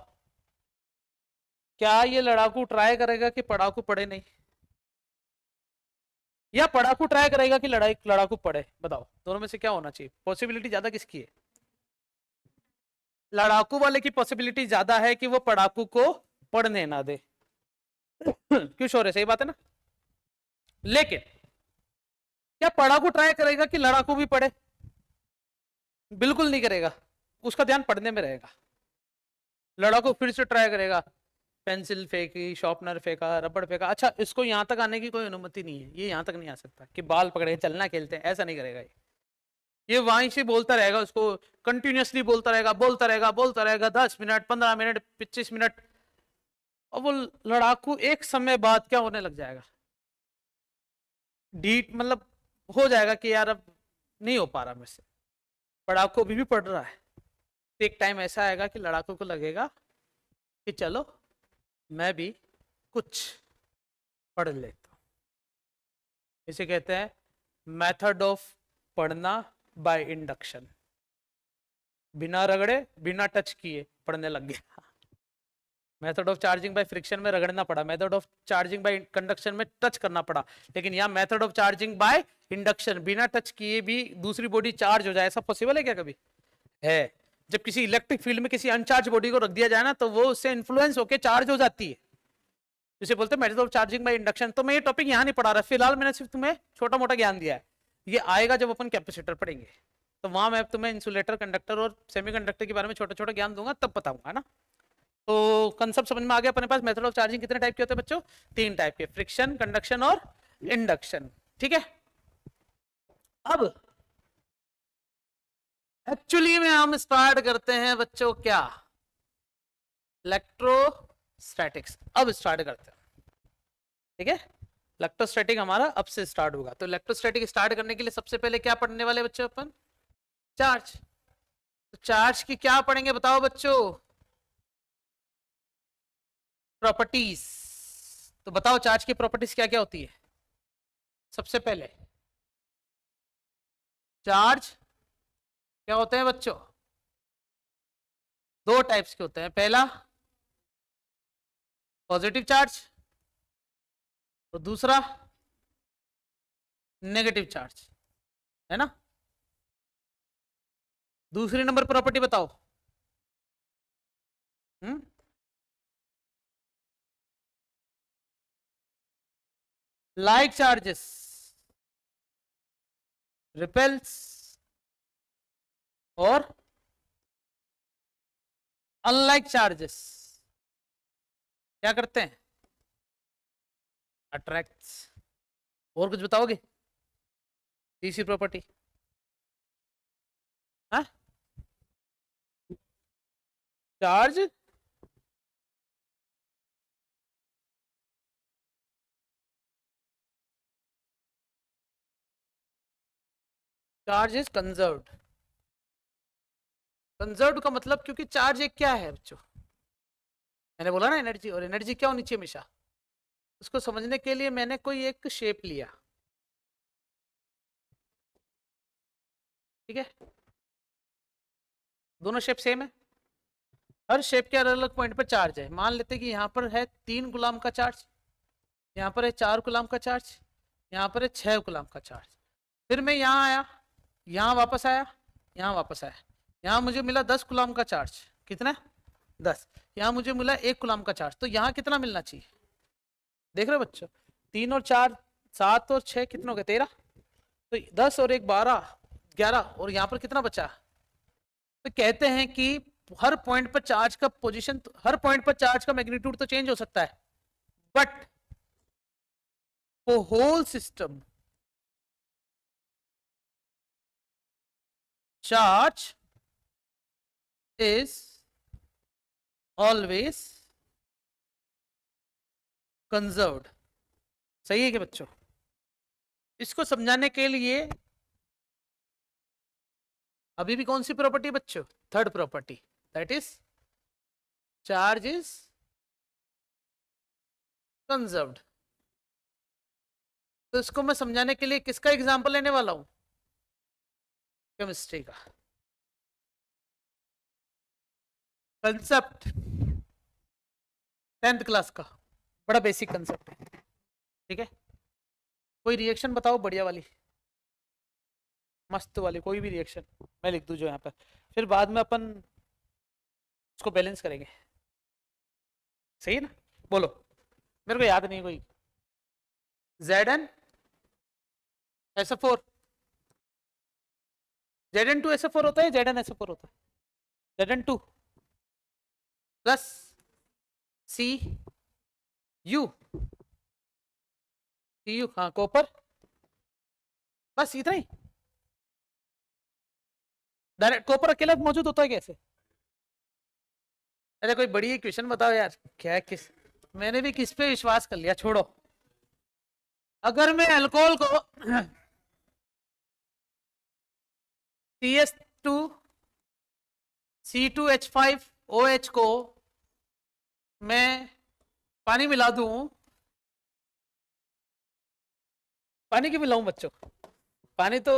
क्या ये लड़ाकू ट्राई करेगा कि पढ़ाकू पढ़े नहीं, या पढ़ाकू ट्राई करेगा कि लड़ाकू पढ़े? बताओ, दोनों में से क्या होना चाहिए? पॉसिबिलिटी ज्यादा किसकी है? लड़ाकू वाले की पॉसिबिलिटी ज्यादा है कि वो पढ़ाकू को पढ़ने ना दे। क्यों शोर है? सही बात है ना। लेकिन क्या पढ़ाकू ट्राई करेगा कि लड़ाकू भी पढ़े? बिल्कुल नहीं करेगा, उसका ध्यान पढ़ने में रहेगा। लड़ाकू फिर से ट्राई करेगा, पेंसिल फेंकी, शॉर्पनर फेंका, रबड़ फेंका। अच्छा, इसको यहां तक आने की कोई अनुमति नहीं है, ये यहां तक नहीं आ सकता कि बाल पकड़े चलना खेलते हैं, ऐसा नहीं करेगा ये वहीं से बोलता रहेगा, उसको कंटिन्यूअसली बोलता रहेगा, बोलता रहेगा, बोलता रहेगा, 10 मिनट, 15 मिनट, 25 मिनट। और वो लड़ाकू एक समय बाद क्या होने लग जाएगा? डीट मतलब हो जाएगा कि यार अब नहीं हो पा रहा मुझसे। पढ़ाकू अभी भी पढ़ रहा है, तो एक टाइम ऐसा आएगा कि लड़ाकू को लगेगा कि चलो मैं भी कुछ पढ़ लेता हूं। इसे कहते हैं मेथड ऑफ पढ़ना बाय इंडक्शन। बिना रगड़े, बिना टच किए पढ़ने लग गया। Method of charging by friction में रगड़ना पड़ा, method of charging bye conduction में टच करना पड़ा, लेकिन यहाँ method of charging by induction, बिना टच किए भी दूसरी बॉडी चार्ज हो जाए। ऐसा पॉसिबल है क्या कभी? है। जब किसी इलेक्ट्रिक फील्ड में किसी अनचार्ज बॉडी को रख दिया जाए ना, तो वो उससे इन्फ्लुएंस होकर चार्ज हो जाती है, जिसे बोलते हैं method of charging by induction. तो मैं ये टॉपिक यहाँ नहीं पढ़ा रहा, फिलहाल मैंने सिर्फ तुम्हें छोटा मोटा ज्ञान दिया है। ये आएगा जब अपन कैपेसिटर पढ़ेंगे, तो वहां मैं तुम्हें इंसुलेटर, कंडक्टर और सेमीकंडक्टर के बारे में छोटा छोटा ज्ञान दूंगा, तब बताऊंगा ना। तो कंसेप्ट समझ में आ गया अपने पास। मेथड ऑफ चार्जिंग कितने टाइप के होते हैं बच्चों? 3 टाइप के, फ्रिक्शन, कंडक्शन और इंडक्शन। ठीक है। अब एक्चुअली में हम स्टार्ट करते हैं बच्चों क्या? इलेक्ट्रोस्टैटिक्स। अब स्टार्ट करते हैं। ठीक है, इलेक्ट्रोस्टैटिक हमारा अब से स्टार्ट होगा। तो इलेक्ट्रोस्टैटिक स्टार्ट करने के लिए सबसे पहले क्या पढ़ने वाले बच्चों अपन? चार्ज। तो चार्ज की क्या पढ़ेंगे बताओ बच्चों? प्रॉपर्टीज। तो बताओ चार्ज की प्रॉपर्टीज क्या क्या होती है? सबसे पहले चार्ज क्या होते हैं बच्चों? दो टाइप्स के होते हैं। पहला पॉजिटिव चार्ज और दूसरा नेगेटिव चार्ज, है ना। दूसरी नंबर प्रॉपर्टी बताओ। लाइक चार्जेस रिपेल्स और अनलाइक चार्जेस क्या करते हैं, अट्रैक्ट्स। और कुछ बताओगे तीसरी प्रॉपर्टी? हाँ, charge charge is conserved. Conserved का मतलब, क्योंकि चार्ज एक क्या है बच्चों, मैंने बोला ना एनर्जी, और एनर्जी क्या होनी चाहिए हमेशा। उसको समझने के लिए मैंने कोई एक शेप लिया, ठीक है, दोनों शेप सेम है, हर शेप के अलग अलग पॉइंट पर चार्ज है। मान लेते कि यहाँ पर है 3 गुलाम का चार्ज, यहाँ पर है 4 गुलाम का चार्ज, यहाँ पर है 6 गुलाम का चार्ज। फिर मैं यहाँ आया, यहाँ वापस आया, यहाँ वापस आया, यहाँ मुझे मिला 10 गुलाम का चार्ज। कितना? 10। यहाँ मुझे मिला 1 गुलाम का चार्ज। तो यहाँ कितना मिलना चाहिए, देख रहे हो बच्चों, 3 और 4 7 और 6 कितने हो गए, 13। तो 10 और 1 12 11, और यहाँ पर कितना बचा। तो कहते हैं कि हर पॉइंट पर चार्ज का पोजीशन, हर पॉइंट पर चार्ज का मैग्नीट्यूड तो चेंज हो सकता है, but for whole system charge is always conserved। सही है क्या बच्चों? इसको समझाने के लिए अभी भी कौन सी प्रॉपर्टी बच्चों, third property, that is charge is conserved. तो इसको मैं समझाने के लिए किसका एग्जांपल लेने वाला हूं, केमिस्ट्री का कंसेप्ट, 10th क्लास का, बड़ा बेसिक कंसेप्ट है, ठीक है। कोई रिएक्शन बताओ बढ़िया वाली, मस्त वाली, कोई भी रिएक्शन मैं लिख दूं जो यहाँ पर, फिर बाद में अपन उसको बैलेंस करेंगे, सही है ना। बोलो, मेरे को याद नहीं कोई। Zn SO4, Zn2 SO4 होता है, Zn SO4 होता है, Zn2 प्लस Cu, Cu हाँ कॉपर, बस इतना ही। डायरेक्ट कॉपर अकेला मौजूद होता है कैसे? अरे कोई बड़ी इक्वेशन बताओ यार, क्या किस, मैंने भी किस पे विश्वास कर लिया, छोड़ो। अगर मैं अल्कोहल को CS2 C2H5OH को मैं पानी मिला दूं, पानी क्यों मिलाऊं बच्चों, पानी तो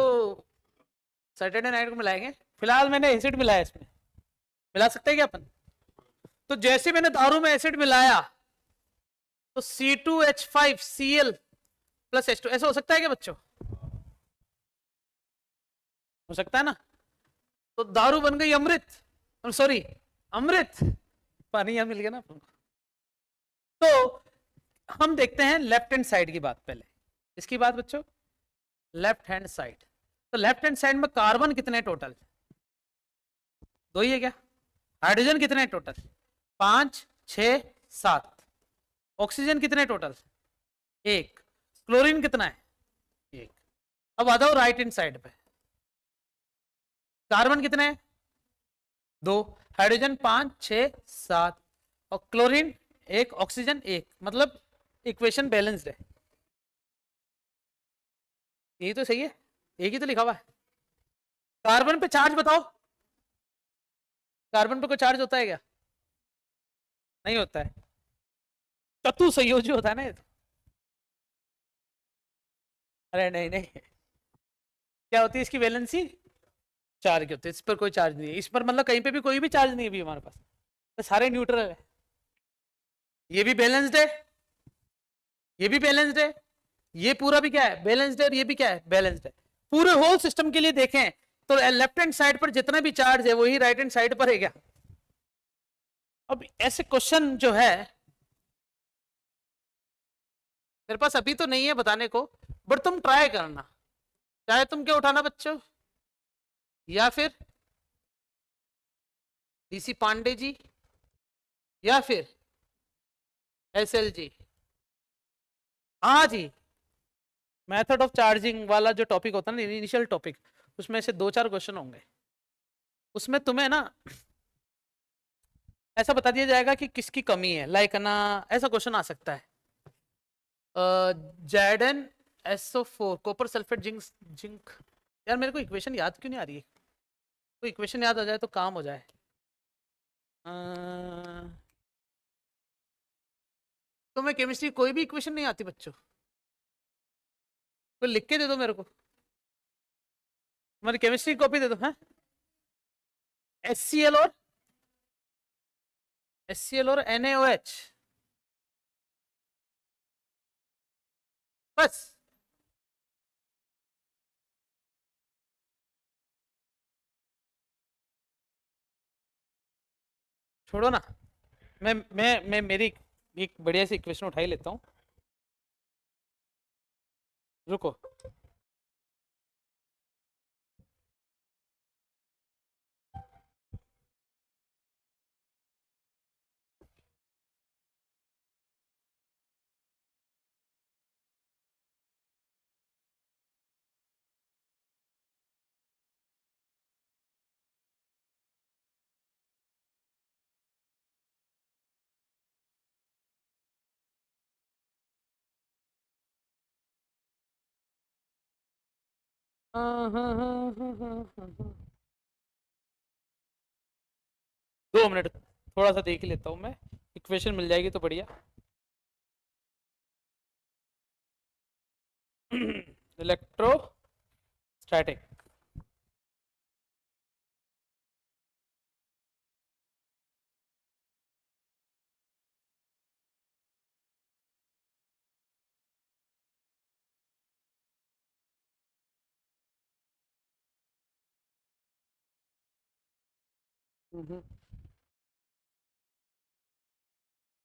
सैटरडे नाइट को मिलाएंगे, फिलहाल मैंने एसिड मिलाया इसमें, मिला सकते हैं क्या अपन? तो जैसे मैंने दारू में एसिड मिलाया तो C2H5Cl प्लस H2, ऐसा हो सकता है क्या बच्चों? हो सकता है ना। तो दारू बन गई अमृत, सॉरी अमृत, पानी यहां मिल गया ना। तो हम देखते हैं लेफ्ट हैंड साइड की बात पहले, इसकी बात बच्चों, लेफ्ट हैंड साइड। तो लेफ्ट हैंड साइड में कार्बन कितने टोटल, 2 ही है क्या? हाइड्रोजन कितने टोटल, 5 6 7। ऑक्सीजन कितने टोटल, 1। क्लोरीन कितना है, 1। अब आ जाओ राइट हैंड साइड पे, कार्बन कितने हैं, 2, हाइड्रोजन 5 6 7 और क्लोरीन 1, ऑक्सीजन 1, मतलब इक्वेशन बैलेंस्ड है। यही तो सही है, एक ही तो लिखा हुआ है। कार्बन पे चार्ज बताओ, कार्बन पे कोई चार्ज होता है क्या? नहीं होता है, चतु संयोजी होता है ना ये तो। अरे नहीं नहीं, क्या होती है इसकी वैलेंसी, 4 की होती है, इस पर कोई चार्ज नहीं है, इस पर मतलब कहीं पे भी कोई भी चार्ज नहीं है भी हमारे पास, तो सारे न्यूट्रल है। ये भी बैलेंस्ड है, ये भी बैलेंस्ड है, ये पूरा भी क्या है, बैलेंस्ड है, और ये भी क्या है, बैलेंस्ड है। पूरे होल सिस्टम के लिए देखें तो लेफ्ट हैंड साइड पर जितना भी चार्ज है वही राइट हैंड साइड पर है क्या। अब ऐसे क्वेश्चन जो है मेरे पास अभी तो नहीं है बताने को, बट तुम ट्राई करना। चाहे तुम क्या उठाना बच्चों, या फिर डीसी पांडे जी, या फिर एसएल जी। हाँ जी, मेथड ऑफ चार्जिंग वाला जो टॉपिक होता है ना, इनिशियल टॉपिक, उसमें से 2-4 क्वेश्चन होंगे। उसमें तुम्हें ना ऐसा बता दिया जाएगा कि किसकी कमी है, लाइक ना ऐसा क्वेश्चन आ सकता है, ZnSO4 copper sulphate zinc zinc. यार मेरे को इक्वेशन याद क्यों नहीं आ रही है, तो इक्वेशन याद आ जाए तो काम हो जाए। तुम्हें केमिस्ट्री कोई भी इक्वेशन नहीं आती बच्चों, कोई लिख के दे दो मेरे को, तुम्हारी केमिस्ट्री कॉपी दे दो। है HCl और NaOH, बस। छोड़ो ना, मैं मेरी एक बढ़िया सी इक्वेशन उठा ही लेता हूँ, रुको। हाँ, हाँ, हाँ, हाँ, हाँ, हाँ, हाँ। 2 मिनट, थोड़ा सा देख ही लेता हूँ मैं, इक्वेशन मिल जाएगी तो बढ़िया। इलेक्ट्रोस्टैटिक,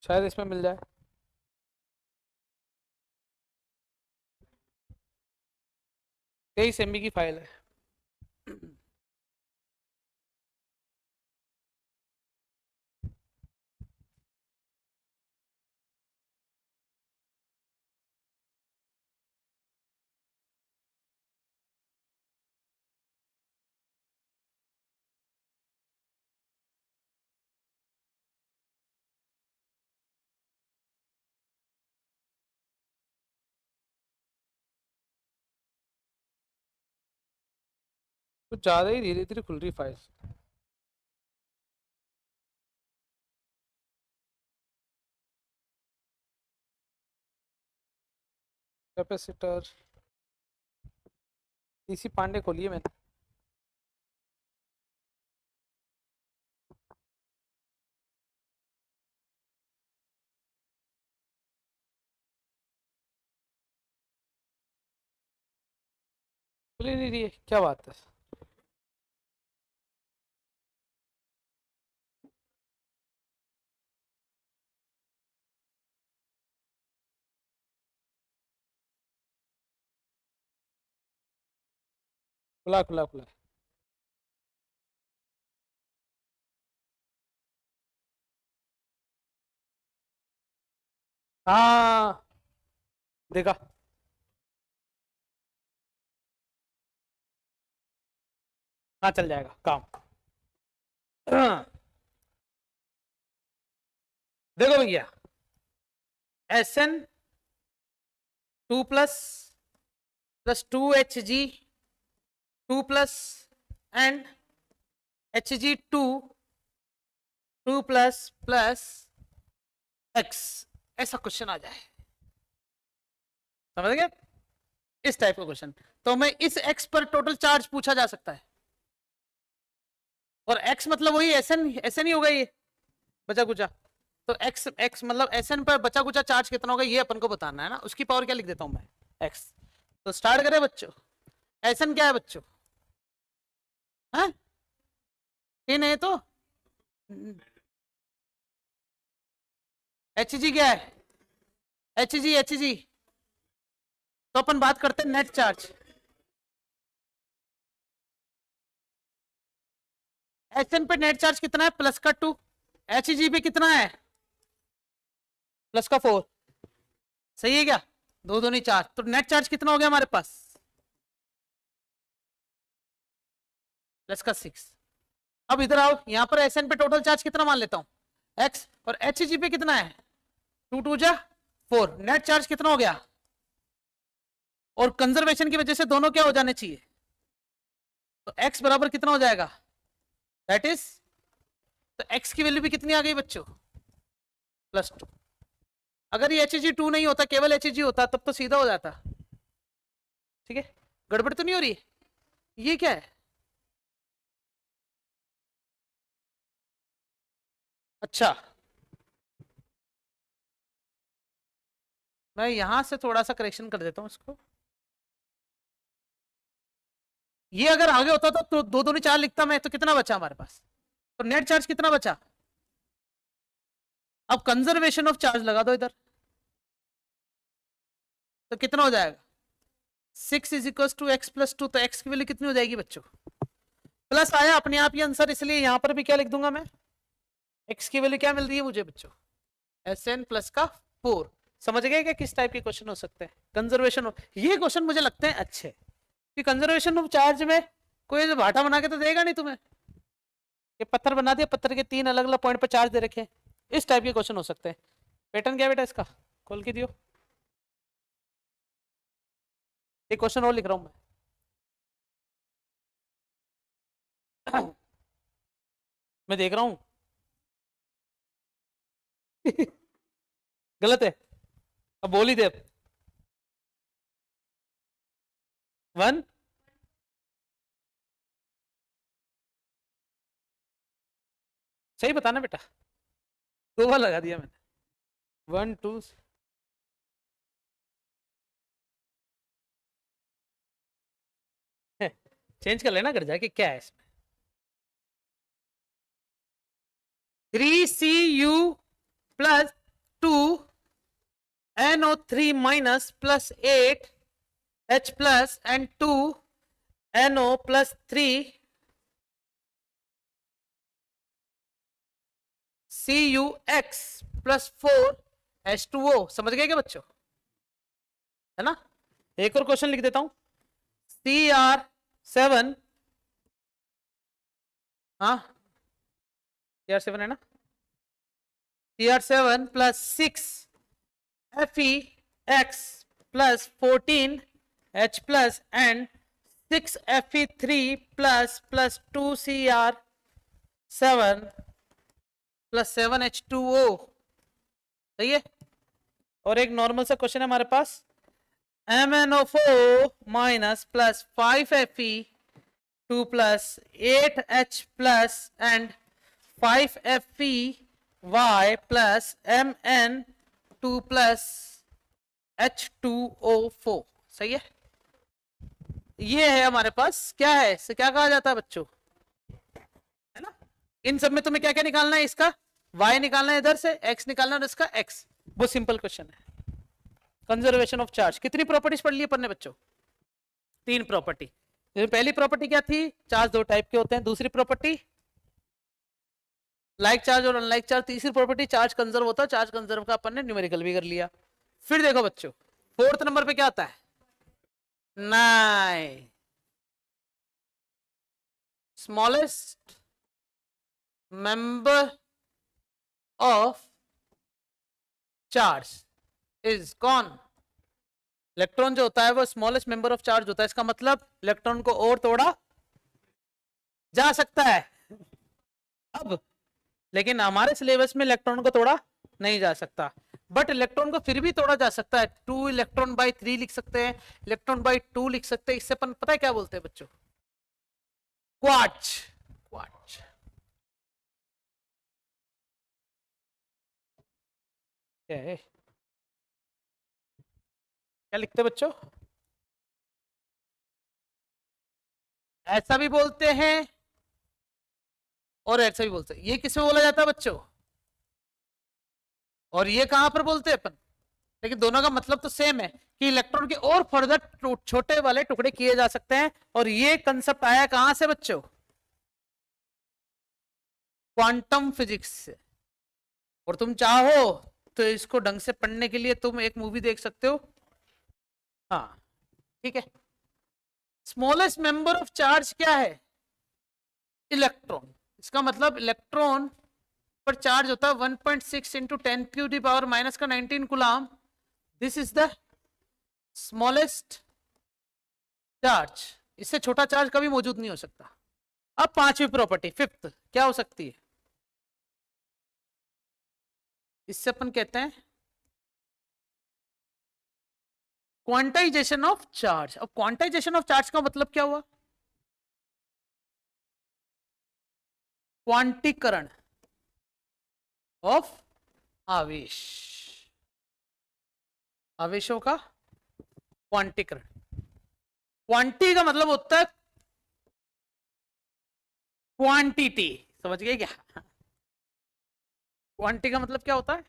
शायद इसमें मिल जाए। तेईस MB की फाइल है। कुछ ज्यादा ही धीरे धीरे खुल रही फाइल। कैपेसिटर डीसी पांडे खोलिए मैंने। खुली नहीं रही है, क्या बात है। खुला खुला खुला। हाँ देखा। हाँ चल जाएगा काम। देखो भैया, SN2++2HG2+ एंड Hg2 2++x, ऐसा क्वेश्चन आ जाए, समझ गए, इस टाइप का क्वेश्चन। तो मैं इस x पर टोटल चार्ज पूछा जा सकता है, और x मतलब वही SN ही होगा ये बचा कुचा। तो x मतलब SN पर बचा कुचा चार्ज कितना होगा ये अपन को बताना है ना, उसकी पावर क्या लिख देता हूं मैं, एक्स। तो स्टार्ट करें बच्चों। एसएन क्या है बच्चों? हाँ इन है तो एच जी क्या है? एच जी तो अपन बात करते हैं नेट चार्ज। एचएन पे नेट चार्ज कितना है? प्लस का 2। एच जी पे कितना है? प्लस का 4। सही है क्या? दो दो नहीं 4, तो नेट चार्ज कितना हो गया हमारे पास? प्लस का 6। अब इधर आओ, यहां पर एसएन पे टोटल चार्ज कितना मान लेता हूं? एक्स। और एच जी पे कितना है? 2 2 जा 4। नेट चार्ज कितना हो गया? और कंजर्वेशन की वजह से दोनों क्या हो जाने चाहिए, तो एक्स बराबर कितना हो जाएगा? दैट इज, तो एक्स की वैल्यू भी कितनी आ गई बच्चों? +2। अगर ये एच जी 2 नहीं होता, केवल एच जी होता, तब तो सीधा हो जाता। ठीक है, गड़बड़ तो नहीं हो रही? ये क्या है? अच्छा, मैं यहां से थोड़ा सा करेक्शन कर देता हूं इसको। ये अगर आगे होता तो दो दो नहीं 4 लिखता मैं, तो कितना बचा हमारे पास? तो नेट चार्ज कितना बचा? अब कंजर्वेशन ऑफ चार्ज लगा दो इधर, तो कितना हो जाएगा? 6 is equal to X plus 2। तो एक्स की वैल्यू कितनी हो जाएगी बच्चों? प्लस आया अपने आप ही आंसर, इसलिए यहां पर भी क्या लिख दूंगा मैं? एक्स की वैल्यू क्या मिल रही है मुझे बच्चों? एस एन प्लस का 4। समझ गए क्या किस टाइप के क्वेश्चन हो सकते हैं? कंजर्वेशन ऑफ, ये क्वेश्चन मुझे लगते हैं अच्छे, कि कंजर्वेशन ऑफ चार्ज में कोई भाटा बना के तो देगा नहीं तुम्हें, ये पत्थर बना दिया, पत्थर के 3 अलग अलग पॉइंट पर चार्ज दे रखे, इस टाइप के क्वेश्चन हो सकते हैं। पैटर्न क्या बेटा इसका? खोल के दियो, एक क्वेश्चन और लिख रहा हूं मैं देख रहा हूं गलत है, अब बोल ही दे। 1 सही बताना बेटा, 2 बार लगा दिया मैंने। 1 2 चेंज कर लेना घर जाके, क्या है इसमें? 3Cu plus 2NO3 minus plus 8H plus and 2NO plus 3CuX plus 4H2O। समझ गए क्या बच्चों? है ना? एक और क्वेश्चन लिख देता हूं। CR7, हाँ CR7 है ना? CR7 plus 6FeX plus 14H plus and 6Fe3 plus 2CR7 plus 7H2O। सही है। और एक नॉर्मल सा क्वेश्चन है हमारे पास, MnO4 minus plus 5Fe2 plus 8H plus and 5FeY plus Mn2 plus H2O4। सही है। ये है हमारे पास, क्या है इसे क्या कहा जाता है बच्चों? है ना? इन सब में तुम्हें क्या क्या निकालना है? इसका y निकालना है, इधर से x निकालना है, और इसका x। वो सिंपल क्वेश्चन है। कंजर्वेशन ऑफ चार्ज कितनी प्रॉपर्टीज पढ़ ली अपन ने बच्चों? 3 प्रॉपर्टी। पहली प्रॉपर्टी क्या थी? चार्ज 2 टाइप के होते हैं। दूसरी प्रॉपर्टी लाइक चार्ज और अनलाइक चार्ज। तीसरी प्रॉपर्टी चार्ज कंजर्व होता है। चार्ज कंजर्व का अपन ने न्यूमेरिकल भी कर लिया। फिर देखो बच्चों, 4th नंबर पे क्या आता है? 9 smallest member of charge is कौन? इलेक्ट्रॉन जो होता है वो स्मॉलेस्ट मेंबर ऑफ चार्ज होता है। इसका मतलब इलेक्ट्रॉन को और तोड़ा जा सकता है अब, लेकिन हमारे सिलेबस में इलेक्ट्रॉन को तोड़ा नहीं जा सकता। बट इलेक्ट्रॉन को फिर भी तोड़ा जा सकता है। 2 इलेक्ट्रॉन बाई 3 लिख सकते हैं, इलेक्ट्रॉन बाई 2 लिख सकते हैं। इससे अपन पता है क्या बोलते हैं बच्चों? क्वार्ट्ज। क्वार्ट्ज क्या है? क्या लिखते बच्चों? ऐसा भी बोलते हैं और ऐसा भी बोलते हैं। ये किसे बोला जाता है बच्चों? और ये कहां पर बोलते हैं अपन? लेकिन दोनों का मतलब तो सेम है कि इलेक्ट्रॉन के और फर्दर छोटे वाले टुकड़े किए जा सकते हैं। और ये कंसेप्ट आया कहां से बच्चों? क्वांटम फिजिक्स से। और तुम चाहो तो इसको ढंग से पढ़ने के लिए तुम एक मूवी देख सकते हो। हाँ ठीक है। स्मॉलेस्ट मेंबर ऑफ चार्ज क्या है? इलेक्ट्रॉन। इसका मतलब इलेक्ट्रॉन पर चार्ज होता है 1.6 into 10 to the power minus का 19 coulomb. This is the smallest charge. इससे छोटा चार्ज कभी मौजूद नहीं हो सकता। अब पांचवी प्रॉपर्टी, फिफ्थ, क्या हो सकती है? इससे अपन कहते हैं क्वांटाइजेशन ऑफ चार्ज। अब क्वांटाइजेशन ऑफ चार्ज का मतलब क्या हुआ? क्वांटीकरण ऑफ आवेश। आवेशों का क्वांटीकरण। क्वांटी का मतलब होता है क्वांटिटी। समझ गए क्या? क्वांटी का मतलब क्या होता है?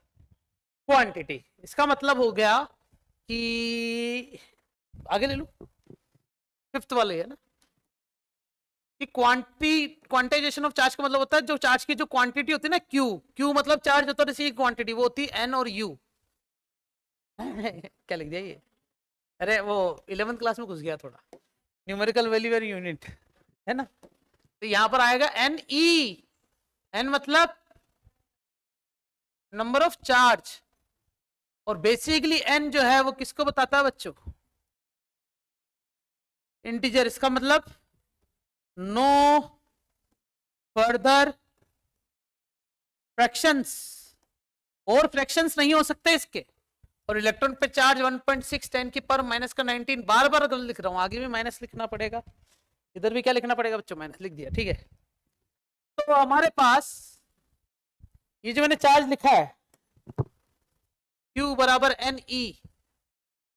क्वांटिटी। इसका मतलब हो गया कि आगे ले लो, फिफ्थ वाले है ना, कि क्वांटाइजेशन ऑफ चार्ज का मतलब होता है जो चार्ज की जो क्वांटिटी होती है ना, क्यू। क्यू मतलब चार्ज होता है, इसी क्वांटिटी वो होती है एन और यू। क्या लिख दिया ये? अरे वो 11th क्लास में घुस गया थोड़ा, न्यूमेरिकल वैल्यू और यूनिट है ना। तो यहां पर आएगा एन ई। एन मतलब नंबर ऑफ चार्ज, और बेसिकली एन जो है वो किसको बताता है बच्चों? इंटीजर। इसका मतलब नो फर्दर फ्रैक्शंस, और फ्रैक्शंस नहीं हो सकते इसके। और इलेक्ट्रॉन पे चार्ज 1.6 10 की पर माइनस का 19। बार बार गलत लिख रहा हूं, आगे भी माइनस लिखना पड़ेगा, इधर भी क्या लिखना पड़ेगा बच्चों? माइनस लिख दिया, ठीक है। तो हमारे पास ये जो मैंने चार्ज लिखा है Q बराबर एन ई,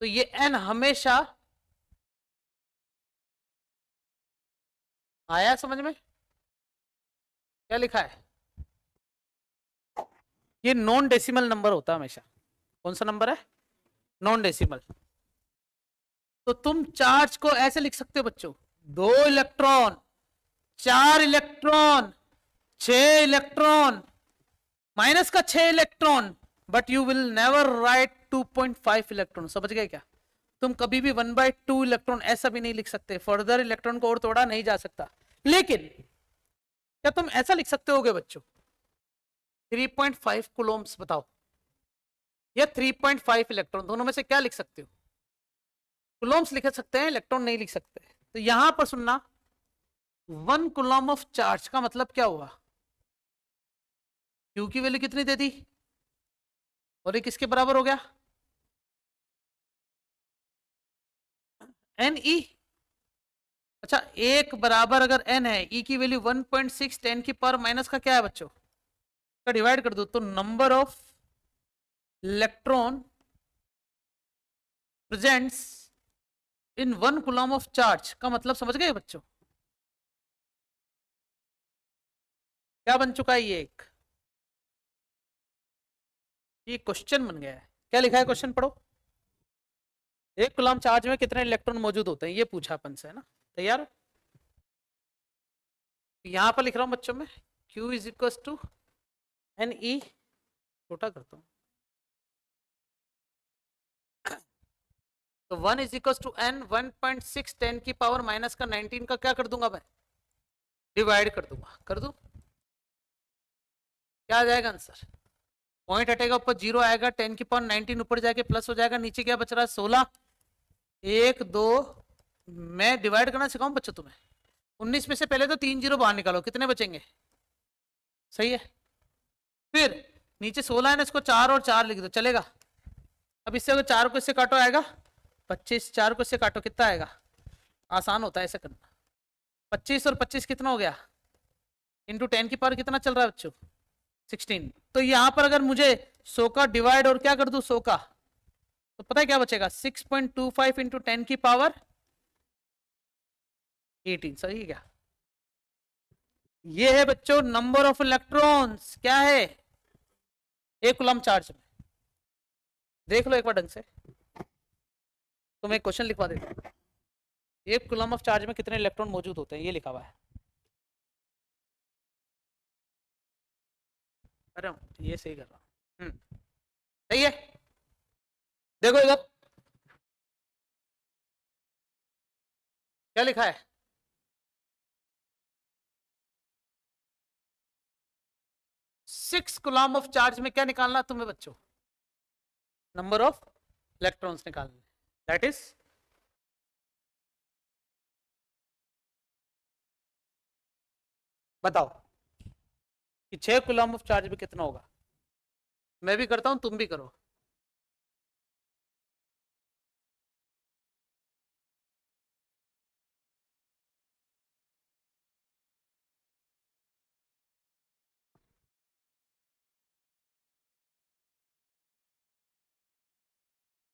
तो ये एन हमेशा आया समझ में? क्या लिखा है? ये नॉन डेसिमल नंबर होता है हमेशा। कौन सा नंबर है? Non decimal. तो तुम चार्ज को ऐसे लिख सकते हो बच्चों, 2 इलेक्ट्रॉन, 4 इलेक्ट्रॉन, 6 इलेक्ट्रॉन, माइनस का 6 electron, but you will never write 2.5 electron. समझ गए क्या? तुम कभी भी 1/2 इलेक्ट्रॉन ऐसा भी नहीं लिख सकते। फर्दर इलेक्ट्रॉन को और तोड़ा नहीं जा सकता। लेकिन क्या तुम ऐसा लिख सकते होगे बच्चों, 3.5 कूलोम्स? बताओ, या 3.5 इलेक्ट्रॉन, दोनों में से क्या लिख सकते हो? कूलोम्स लिख सकते हैं, इलेक्ट्रॉन नहीं लिख सकते। तो यहां पर सुनना, 1 कूलम ऑफ चार्ज का मतलब क्या हुआ? क्यू की वैल्यू कितनी दे दी, और ये किसके बराबर हो गया? N E. अच्छा, एक बराबर अगर एन है, ई की वैल्यू 1.6 10 की पावर माइनस का क्या है बच्चों? का डिवाइड कर दो तो number of electron presents in 1 coulomb of charge का मतलब समझ गए बच्चों? क्या बन चुका है ये? ये क्वेश्चन बन गया है। क्या लिखा है क्वेश्चन पढ़ो। 1 कूलम चार्ज में कितने इलेक्ट्रॉन मौजूद होते हैं, ये पूछा अपन से, है ना। तैयार? यहां पर लिख रहा हूं बच्चों में, Q is equal to N E, छोटा करता हूं, तो 1 इज इक्वल टू एन 1.6 10 की पावर माइनस का 19 का क्या कर दूंगा मैं? डिवाइड कर दूंगा। कर दूं? क्या आ जाएगा आंसर? पॉइंट हटेगा, ऊपर 0 आएगा, 10 की पावर 19 ऊपर जाके प्लस हो जाएगा, नीचे क्या बच रहा है? 16। 1 2, मैं डिवाइड करना सिखाऊं बच्चों तुम्हें? 19 में से पहले तो 3 0 बाहर निकालो, कितने बचेंगे? सही है। फिर नीचे 16 है ना, इसको 4 और 4 लिख दो, चलेगा? अब इससे अगर 4 को इससे काटो आएगा 25, 4 को इससे काटो कितना आएगा? आसान होता है ऐसे करना। 25 और 25 कितना हो गया? इंटू 10 की पावर कितना चल रहा है बच्चों? 16। तो यहां पर अगर मुझे 100 का डिवाइड और क्या कर दूं, 100 का तो पता है क्या बचेगा, 6.25 इंटू 10 की पावर 18, सही है क्या? ये है बच्चों नंबर ऑफ इलेक्ट्रॉन्स, क्या है, एक कूलम चार्ज में। देख लो एक बार ढंग से, तो मैं एक क्वेश्चन लिखवा देता हूँ। एक कूलम ऑफ चार्ज में कितने इलेक्ट्रॉन मौजूद होते हैं, ये लिखा हुआ है। अरे ये सही कर रहा हूँ, सही है। देखो इधर क्या लिखा है, 6 कूलम ऑफ चार्ज में क्या निकालना तुम्हें बच्चों, नंबर ऑफ इलेक्ट्रॉन्स निकालने, दैट इज, बताओ कि 6 कूलम ऑफ चार्ज में कितना होगा। मैं भी करता हूं, तुम भी करो।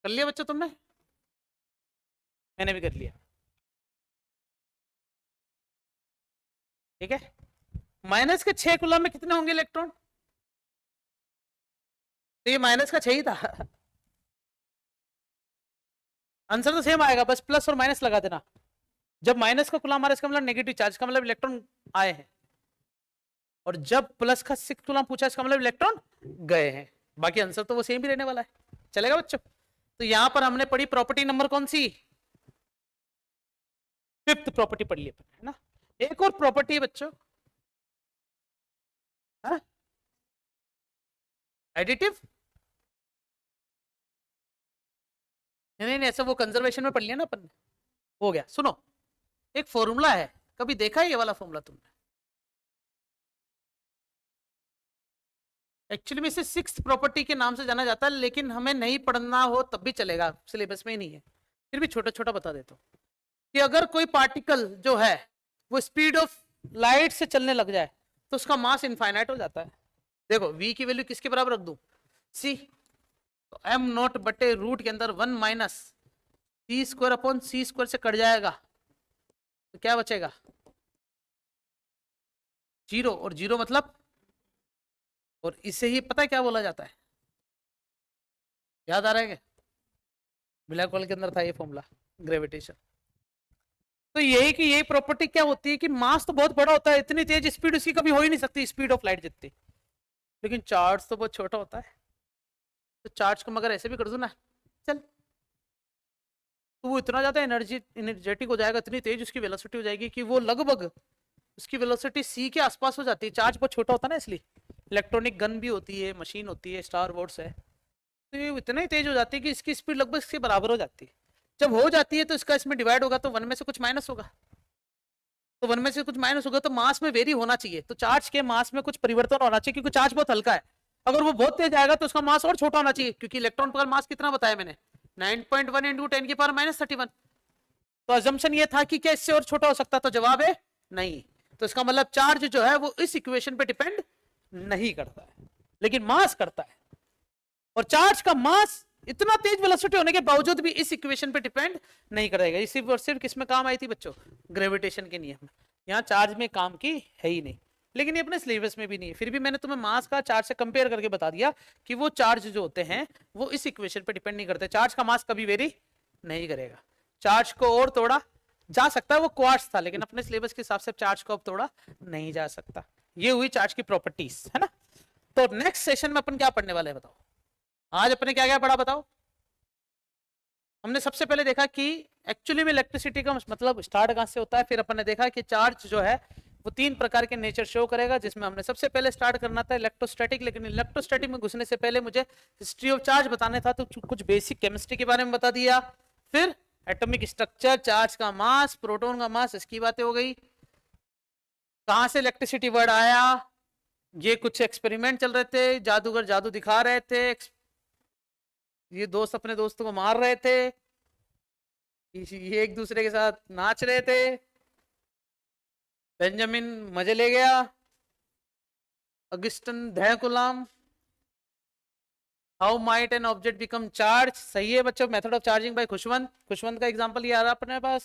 कर लिया बच्चों तुमने, मैंने भी कर लिया, ठीक है। माइनस के 6 कूलम में कितने होंगे इलेक्ट्रॉन, तो ये माइनस का 6 ही था। आंसर तो सेम आएगा, बस प्लस और माइनस लगा देना। जब माइनस का कूलम आ रहा है इसका मतलब नेगेटिव चार्ज, का मतलब इलेक्ट्रॉन आए हैं, और जब प्लस का 6 कूलम पूछा इसका मतलब इलेक्ट्रॉन गए हैं। बाकी आंसर तो वो सेम ही रहने वाला है, चलेगा बच्चों। तो यहां पर हमने पढ़ी प्रॉपर्टी नंबर कौन सी, 5th प्रॉपर्टी पढ़ ली अपन, है ना। एक और प्रॉपर्टी है बच्चों, एडिटिव, नहीं नहीं ऐसा वो कंजर्वेशन में पढ़ लिया ना अपन ने, हो गया। सुनो, एक फॉर्मूला है, कभी देखा है ये वाला फॉर्मूला तुमने, एक्चुअली में इसे 6th प्रॉपर्टी के नाम से जाना जाता है, लेकिन हमें नहीं पढ़ना हो तब भी चलेगा, सिलेबस में ही नहीं है, फिर भी छोटा छोटा बता देता हूँ कि अगर कोई पार्टिकल जो है वो स्पीड ऑफ लाइट से चलने लग जाए तो उसका मास इनफाइनाइट हो जाता है। देखो v की वैल्यू किसके बराबर रख दूं, c, तो m नॉट बटे रूट के अंदर 1 माइनस सी स्क्वायर अपॉन सी स्क्वायर से कट जाएगा, तो क्या बचेगा, 0, और 0 मतलब, और इसे ही पता है क्या बोला जाता है, याद आ रहा है क्या, ब्लैक होल के अंदर था ये फॉर्मूला, ग्रेविटेशन। तो यही कि यही प्रॉपर्टी क्या होती है कि मास तो बहुत बड़ा होता है, इतनी तेज स्पीड उसकी कभी हो ही नहीं सकती स्पीड ऑफ लाइट जितनी, लेकिन चार्ज तो बहुत छोटा होता है। तो चार्ज को मगर ऐसे भी कर दो ना, चल, तो वो इतना ज्यादा एनर्जेटिक हो जाएगा, इतनी तेज उसकी वेलोसिटी हो जाएगी कि वो लगभग उसकी वेलोसिटी सी के आसपास हो जाती है। चार्ज बहुत छोटा होता है ना, इसलिए इलेक्ट्रॉनिक गन भी होती है, मशीन होती है, स्टार वॉर्स है, तो ये इतना ही तेज हो जाती है कि इसकी स्पीड लगभग इसके बराबर हो जाती है। जब हो जाती है तो इसका इसमें डिवाइड होगा, तो 1 में से कुछ माइनस होगा, तो 1 में से कुछ माइनस होगा तो मास में वेरी होना चाहिए, तो चार्ज के मास में कुछ परिवर्तन होना चाहिए, क्योंकि चार्ज बहुत हल्का है। अगर वो बहुत तेज आएगा तो उसका मास और छोटा होना चाहिए, क्योंकि इलेक्ट्रॉन का मास कितना बताया मैंने, 9.1 इंटू 10 की पावर माइनस 31। तो अजम्पशन ये था कि क्या इससे और छोटा हो सकता, तो जवाब है नहीं। तो इसका मतलब चार्ज जो है वो इस इक्वेशन पे डिपेंड नहीं करता है, लेकिन मास करता है, और चार्ज का मास इतना तेज वेलोसिटी होने के बावजूद भी इस इक्वेशन पे डिपेंड नहीं करेगा। इसी और सिर्फ किसमें काम आई थी बच्चों, ग्रेविटेशन के नियम में। यहाँ चार्ज में काम की है ही नहीं, लेकिन ये अपने सिलेबस में भी नहीं है, फिर भी मैंने तुम्हें मास का चार्ज से कंपेयर करके बता दिया कि वो चार्ज जो होते हैं वो इस इक्वेशन पे डिपेंड नहीं करते, चार्ज का मास कभी वेरी नहीं करेगा। चार्ज को और तोड़ा जा सकता है, वो क्वार्ट्ज था, लेकिन अपने सिलेबस के हिसाब से चार्ज को अब तोड़ा नहीं जा सकता। ये हुई चार्ज की प्रॉपर्टीज, है ना। तो नेक्स्ट सेशन में अपन क्या पढ़ने वाले हैं बताओ, आज अपने क्या क्या पढ़ा बताओ। हमने सबसे पहले देखा कि एक्चुअली में इलेक्ट्रिसिटी का मतलब स्टार्ट कहां से होता है, फिर अपन ने देखा कि चार्ज जो है वो 3 प्रकार के नेचर शो करेगा, जिसमें हमने सबसे पहले स्टार्ट करना था इलेक्ट्रोस्टैटिक, लेकिन इलेक्ट्रोस्टैटिक में घुसने से पहले मुझे हिस्ट्री ऑफ चार्ज बताने था, तो कुछ बेसिक केमिस्ट्री के बारे में बता दिया। फिर एटॉमिक स्ट्रक्चर, चार्ज का मास, प्रोटॉन का मास, इसकी बातें हो गई। कहां से इलेक्ट्रिसिटी वर्ड आया, ये कुछ एक्सपेरिमेंट चल रहे थे, जादूगर जादू दिखा रहे थे, ये दोस्त अपने दोस्तों को मार रहे थे, ये एक दूसरे के साथ नाच रहे थे, बेंजामिन मजे ले गया, अगस्टन धैकुलाम, how might an object become charge, सही है बच्चों, method of charging by Khushwant का एग्जांपल ये आ रहा है अपने पास।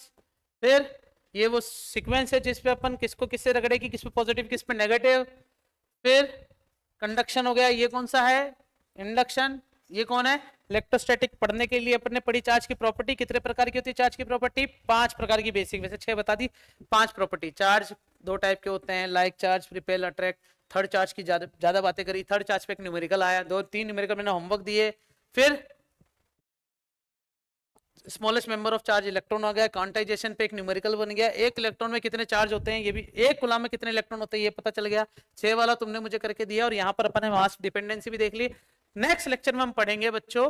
फिर ये वो सीक्वेंस है जिसपे अपन किसको किससे रगड़ेगी, किस पे पॉजिटिव किस पे नेगेटिव। फिर कंडक्शन हो गया, ये कौन सा है, इंडक्शन। ये कौन है, इलेक्ट्रोस्टैटिक। पढ़ने के लिए अपन ने पढ़ी चार्ज की प्रॉपर्टी, कितने प्रकार की होती है चार्ज की प्रॉपर्टी, 5 प्रकार की, बेसिक वैसे 6 बता दी। 5 प्रॉपर्टी चार्ज 2 टाइप के होते हैं, like charge, repel, attract. Third charge की ज्यादा बातें करी, थर्ड चार्ज पे एक न्यूमेरिकल आया, 2-3 न्यूमेरिकल मैंने होमवर्क दिए। फिर smallest member of charge electron आ गया, क्वांटाइजेशन पे एक न्यूमेरिकल बन गया, एक इलेक्ट्रॉन में कितने चार्ज होते हैं, ये भी एक कूलम में कितने इलेक्ट्रॉन होते हैं ये पता चल गया। 6 वाला तुमने मुझे करके दिया, और यहाँ पर अपन ने मास डिपेंडेंसी भी देख ली। नेक्स्ट लेक्चर में हम पढ़ेंगे बच्चों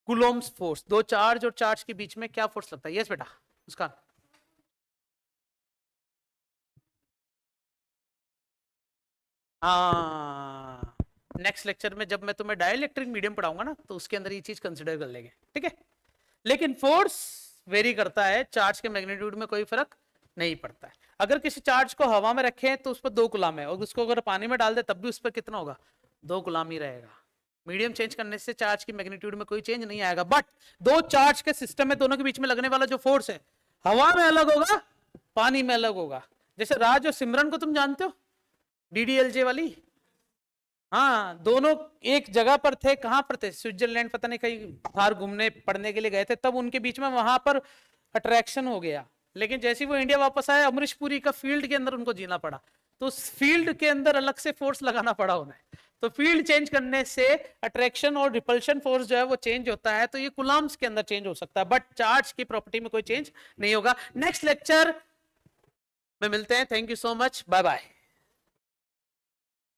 कूलम्स फोर्स, दो चार्ज और चार्ज के बीच में क्या फोर्स लगता है। यस बेटा उसका हाँ, नेक्स्ट लेक्चर में जब मैं तुम्हें डाइलेक्ट्रिक मीडियम पढ़ाऊंगा ना, तो उसके अंदर ये चीज कंसिडर कर लेंगे, ठीक है। लेकिन फोर्स वेरी करता है, चार्ज के मैग्नीट्यूड में कोई फर्क नहीं पड़ता है। अगर किसी चार्ज को हवा में रखें तो उस पर 2 कूलम है, और उसको अगर पानी में डाल दे तब भी उस पर कितना होगा, 2 कूलम ही रहेगा। मीडियम चेंज करने से चार्ज की मैग्नीट्यूड में कोई चेंज नहीं आएगा। बट दो चार्ज के सिस्टम में दोनों के बीच में लगने वाला जो फोर्स है, हवा में अलग होगा, पानी में अलग होगा। जैसे राज और सिमरन को तुम जानते हो, डीडीएलजे वाली, हाँ, दोनों एक जगह पर थे, कहां पर थे, स्विट्जरलैंड पता नहीं कहीं बाहर घूमने पढ़ने के लिए गए थे, तब उनके बीच में वहां पर अट्रैक्शन हो गया। लेकिन जैसे वो इंडिया वापस आए, अमरीश पुरी का फील्ड के अंदर उनको जीना पड़ा, तो उस फील्ड के अंदर अलग से फोर्स लगाना पड़ा उन्हें। तो फील्ड चेंज करने से अट्रैक्शन और रिपल्शन फोर्स जो है वो चेंज होता है, तो ये कूलम्स के अंदर चेंज हो सकता है, बट चार्ज की प्रॉपर्टी में कोई चेंज नहीं होगा। नेक्स्ट लेक्चर में मिलते हैं, thank you so much, bye bye.